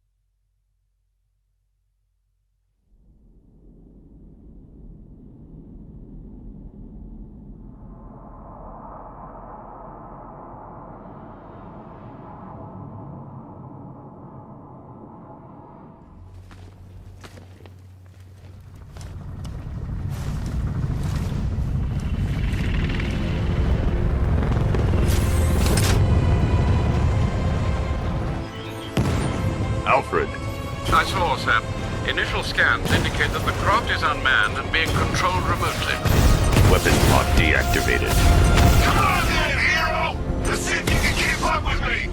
Alfred. I saw, Sam. Initial scans indicate that the craft is unmanned and being controlled remotely. Weapon pod deactivated. Come on then, hero! Let's see if you can keep up with me!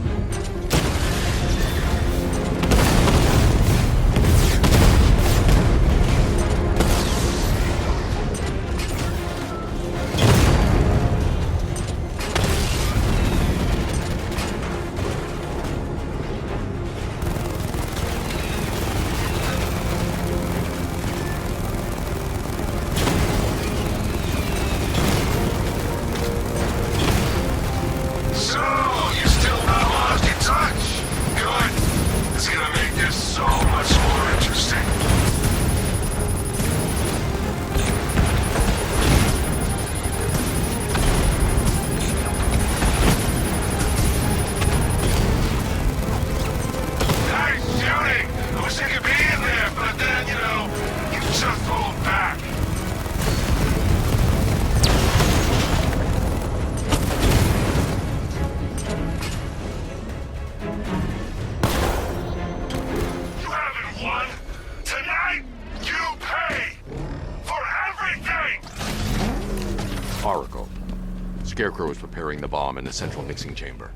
Scarecrow is preparing the bomb in the central mixing chamber.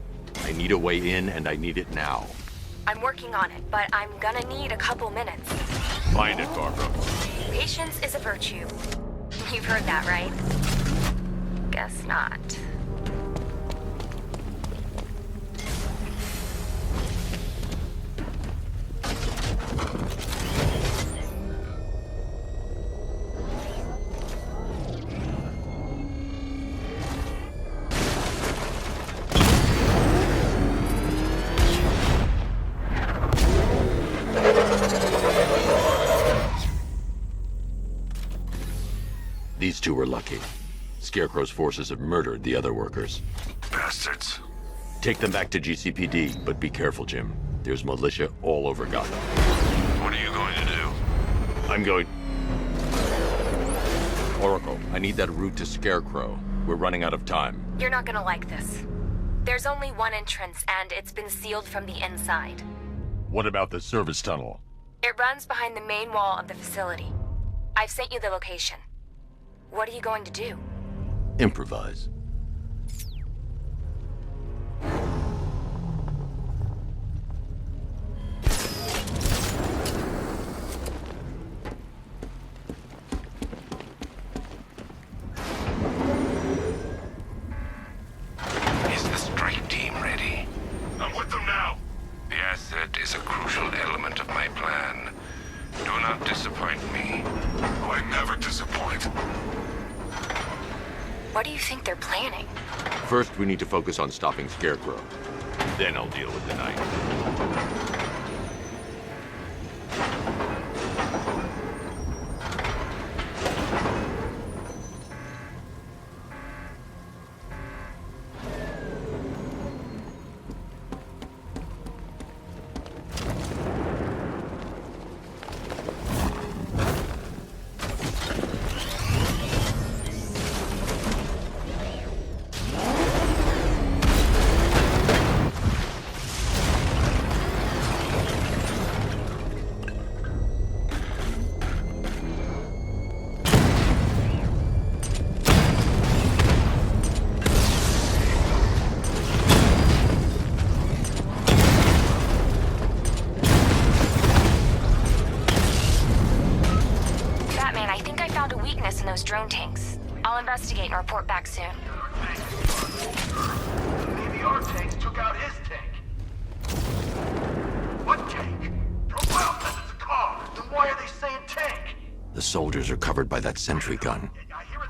I need a way in, and I need it now. I'm working on it, but I'm gonna need a couple minutes. Find it, Barbara. Patience is a virtue. You've heard that, right? Guess not. These two were lucky. Scarecrow's forces have murdered the other workers. Bastards. Take them back to GCPD, but be careful, Jim. There's militia all over Gotham. What are you going to do? I'm going... Oracle, I need that route to Scarecrow. We're running out of time. You're not gonna like this. There's only one entrance, and it's been sealed from the inside. What about the service tunnel? It runs behind the main wall of the facility. I've sent you the location. What are you going to do? Improvise. Is the strike team ready? I'm with them now. The asset is a crucial element of my plan. Do not disappoint me. I never disappoint. What do you think they're planning? First, we need to focus on stopping Scarecrow. Then I'll deal with the night. In those drone tanks. I'll investigate and report back soon. Maybe our tanks took out his tank. What tank? Profile says it's a car. Then why are they saying tank? The soldiers are covered by that sentry gun.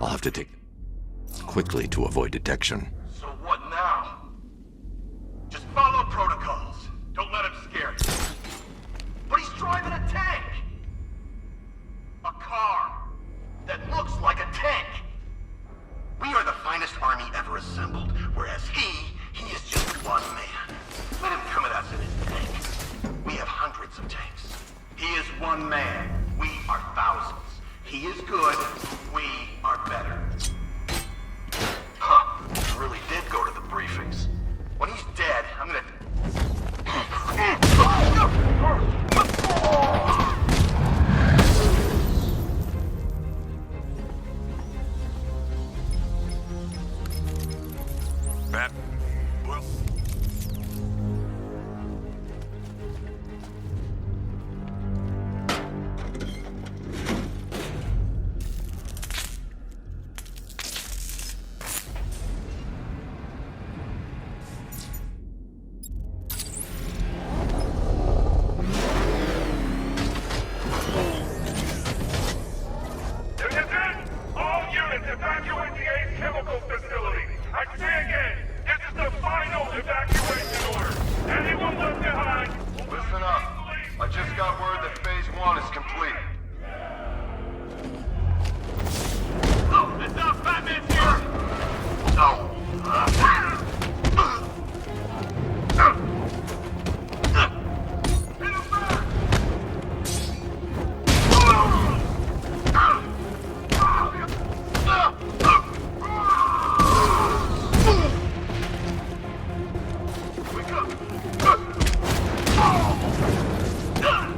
I'll have to take it quickly to avoid detection. So what now?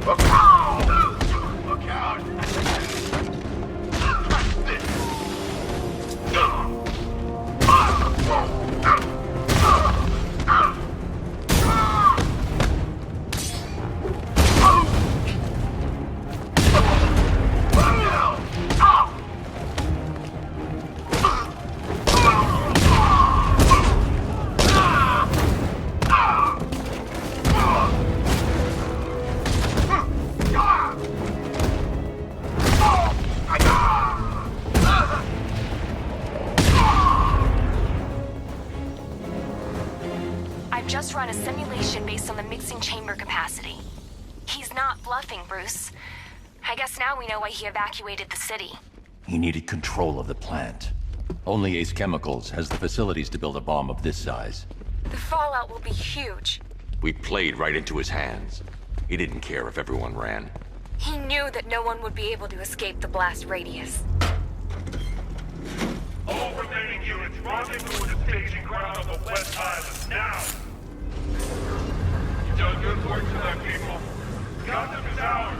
Look out! I've just run a simulation based on the mixing chamber capacity. He's not bluffing, Bruce. I guess now we know why he evacuated the city. He needed control of the plant. Only Ace Chemicals has the facilities to build a bomb of this size. The fallout will be huge. We played right into his hands. He didn't care if everyone ran. He knew that no one would be able to escape the blast radius. All remaining units, rendezvous with the staging ground on the West Island, now! You've done good work tonight, people. Gotham is ours!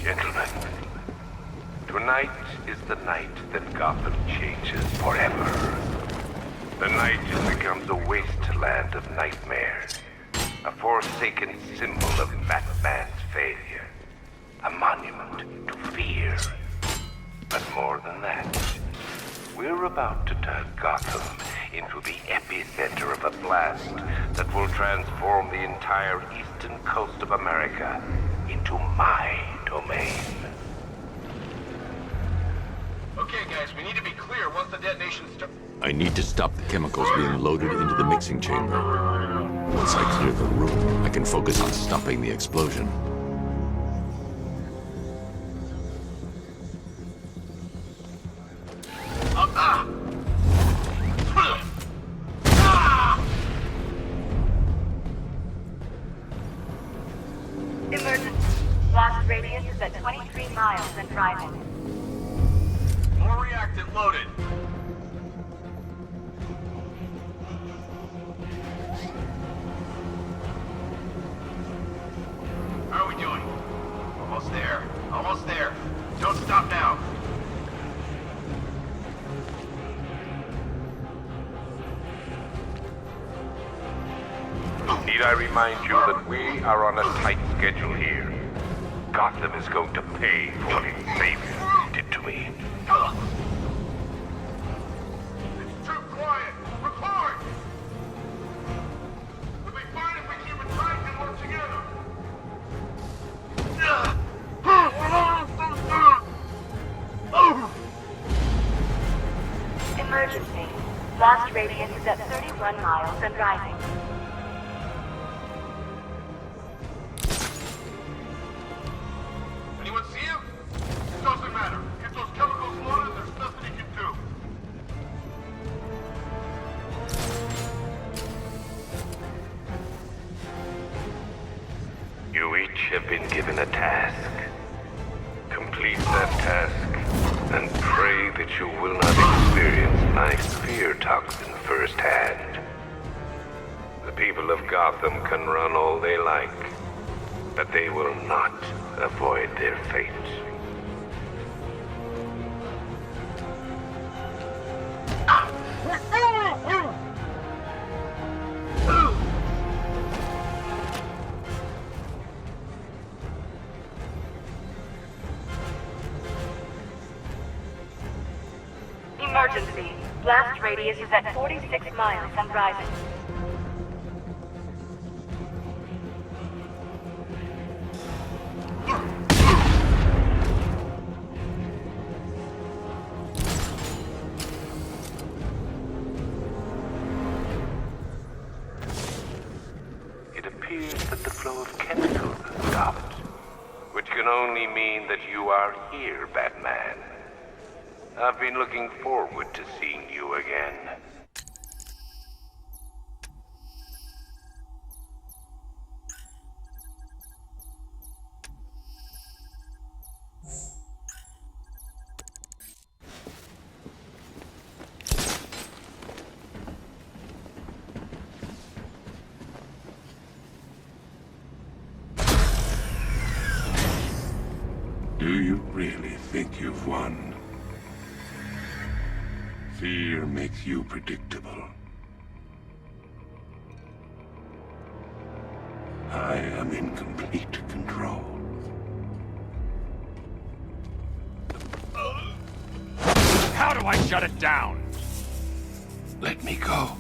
Gentlemen, tonight is the night that Gotham changes forever. The night it becomes a wasteland of nightmares, a forsaken symbol of Batman's failure, a monument to fear. But more than that, we're about to turn Gotham into the epicenter of a blast that will transform the entire eastern coast of America into my domain. Okay, guys, we need to be clear once the detonation starts. I need to stop the chemicals being loaded into the mixing chamber. Once I clear the room, I can focus on stopping the explosion. Emergency. Blast radius is at 23 miles and rising. More reactant loaded. How are we doing? Almost there. Almost there. Don't stop now. Need I remind you that we are on a tight schedule here? Gotham is going to pay for what Xavier did to me. It's too quiet. Report! We'll be fine if we keep it tight and work together. Emergency. Blast radius is at 31 miles and rising. Anyone see him? It doesn't matter. Get those chemicals loaded, there's nothing he can do. You each have been given a task. Complete that task, and pray that you will not experience my fear toxin firsthand. The people of Gotham can run all they like, but they will not avoid their fate. Emergency. Blast radius is at 46 miles and rising. It appears that the flow of chemicals has stopped, which can only mean that you are here, Batman. I've been looking forward to seeing you again. Do you really think you've won? Fear makes you predictable. I am in complete control. How do I shut it down? Let me go,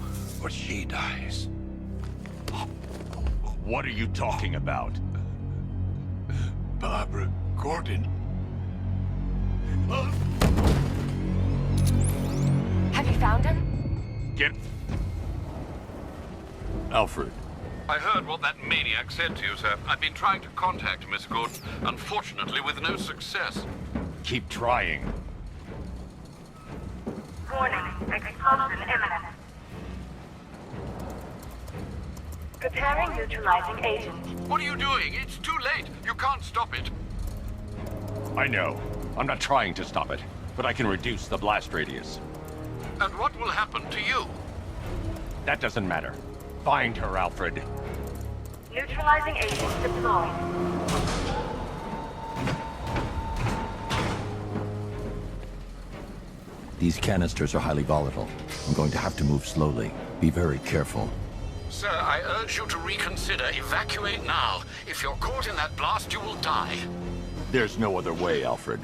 or she dies. What are you talking about? Barbara Gordon. Have you found him? Get... Alfred. I heard what that maniac said to you, sir. I've been trying to contact Miss Gordon, unfortunately with no success. Keep trying. Warning, explosion imminent. Preparing neutralizing agent. What are you doing? It's too late. You can't stop it. I know. I'm not trying to stop it, but I can reduce the blast radius. And what will happen to you? That doesn't matter. Find her, Alfred. Neutralizing agent deployed. These canisters are highly volatile. I'm going to have to move slowly. Be very careful. Sir, I urge you to reconsider. Evacuate now. If you're caught in that blast, you will die. There's no other way, Alfred.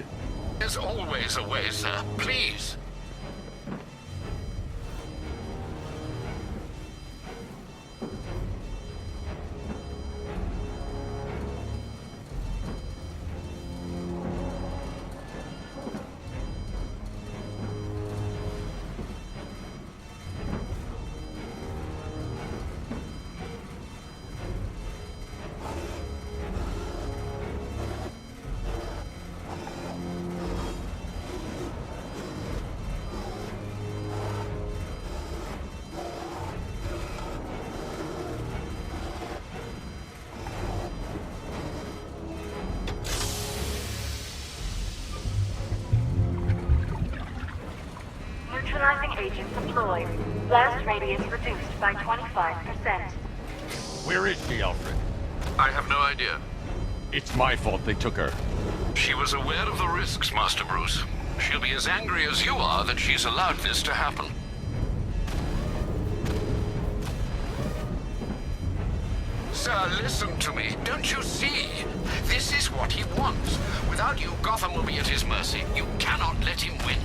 There's always a way, sir. Please. Neutralizing agent deployed. Blast radius reduced by 25%. Where is she, Alfred? I have no idea. It's my fault they took her. She was aware of the risks, Master Bruce. She'll be as angry as you are that she's allowed this to happen. Sir, listen to me. Don't you see? This is what he wants. Without you, Gotham will be at his mercy. You cannot let him win.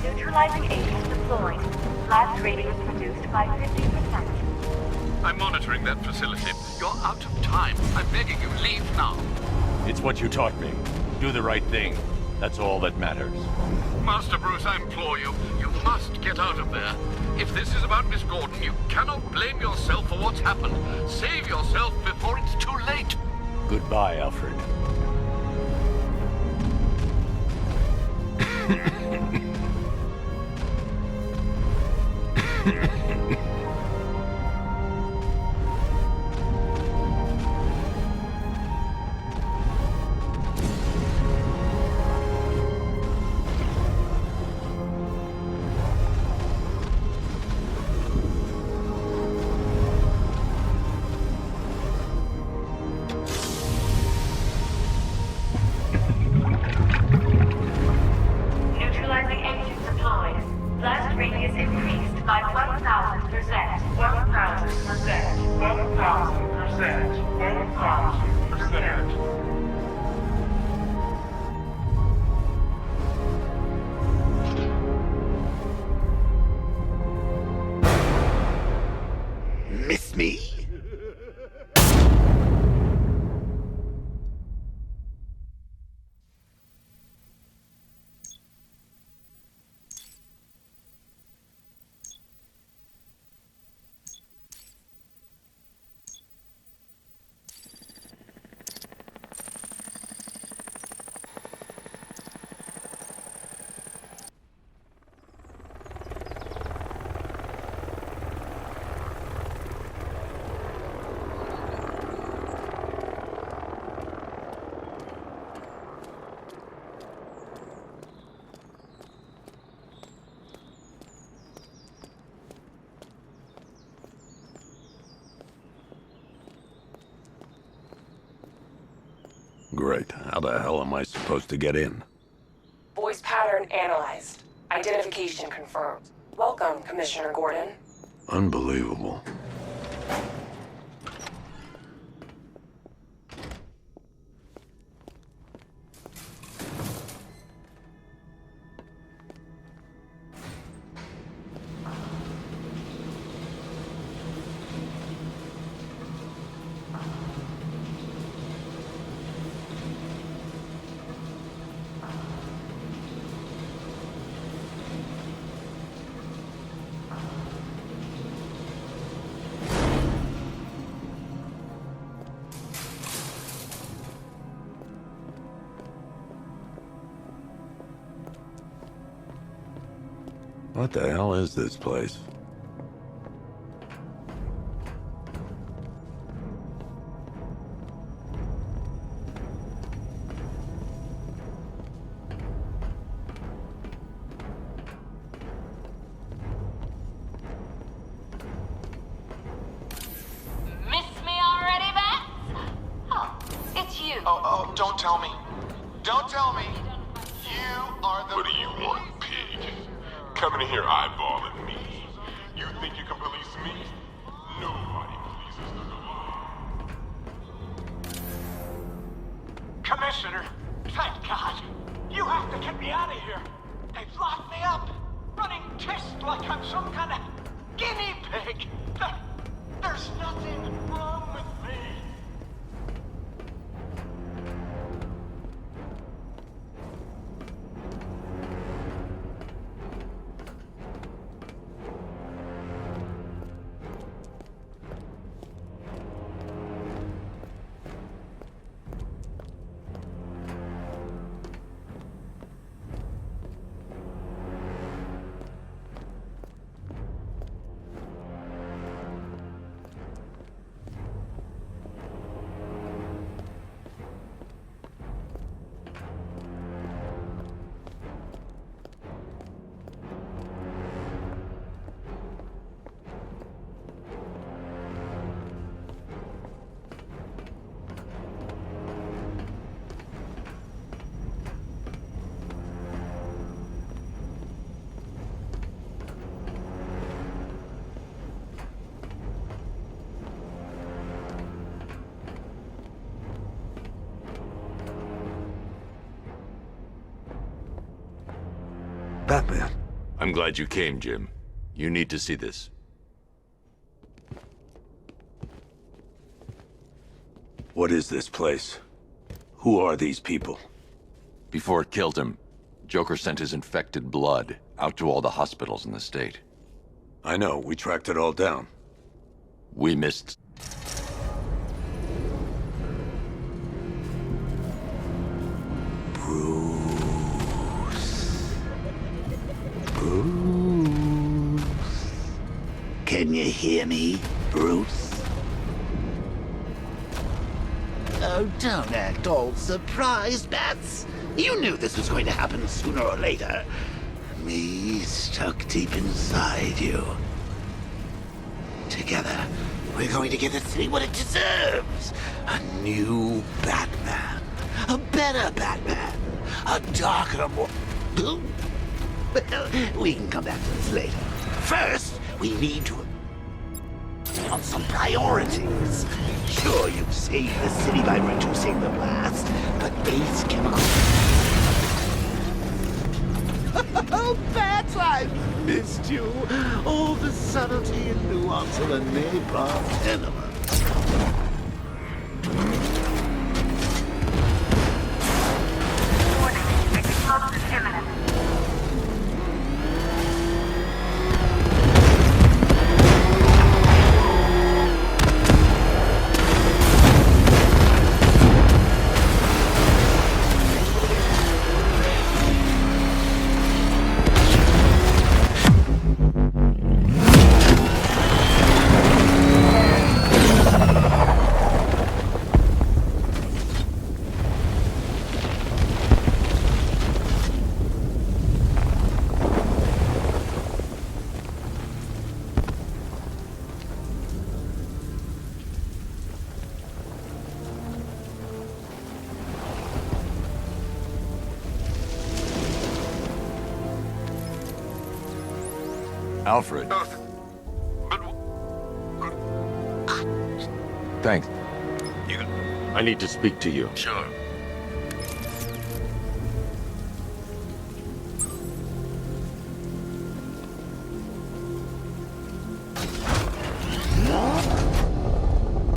Neutralizing agent deployed. Blast radius reduced by 50%. I'm monitoring that facility. You're out of time. I'm begging you, leave now. It's what you taught me. Do the right thing. That's all that matters. Master Bruce, I implore you, you must get out of there. If this is about Miss Gordon, you cannot blame yourself for what's happened. Save yourself before it's too late. Goodbye, Alfred. Neutralizing agent deployed. Blast radius increased by 1,000%. 1000%. 1000%. Miss me? Great. How the hell am I supposed to get in? Voice pattern analyzed. Identification confirmed. Welcome, Commissioner Gordon. Unbelievable. What the hell is this place? Miss me already, Bats? Oh, it's you. Oh, don't tell me. Don't tell me. You are the... What do you want, pig? Coming in here eyeballing me. You think you can police me? Nobody polices the divine. Commissioner, thank God. You have to get me out of here. They've locked me up, running tests like I'm some kind of guinea pig. There's nothing wrong with me. Batman. I'm glad you came, Jim. You need to see this. What is this place? Who are these people? Before it killed him, Joker sent his infected blood out to all the hospitals in the state. I know, we tracked it all down. We missed... Bruce. Can you hear me, Bruce? Oh, don't act all surprised, Bats. You knew this was going to happen sooner or later. Me stuck deep inside you. Together, we're going to get the city what it deserves. A new Batman. A better Batman. A darker, more... Well, we can come back to this later. First, we need to... on some priorities. Sure, you've saved the city by reducing the blast, but Ace Chemical... Oh, Bats, I've missed you. All the subtlety and nuance of a napalm tenement. Warning, explosion imminent. Alfred. Thanks. I need to speak to you. Sure.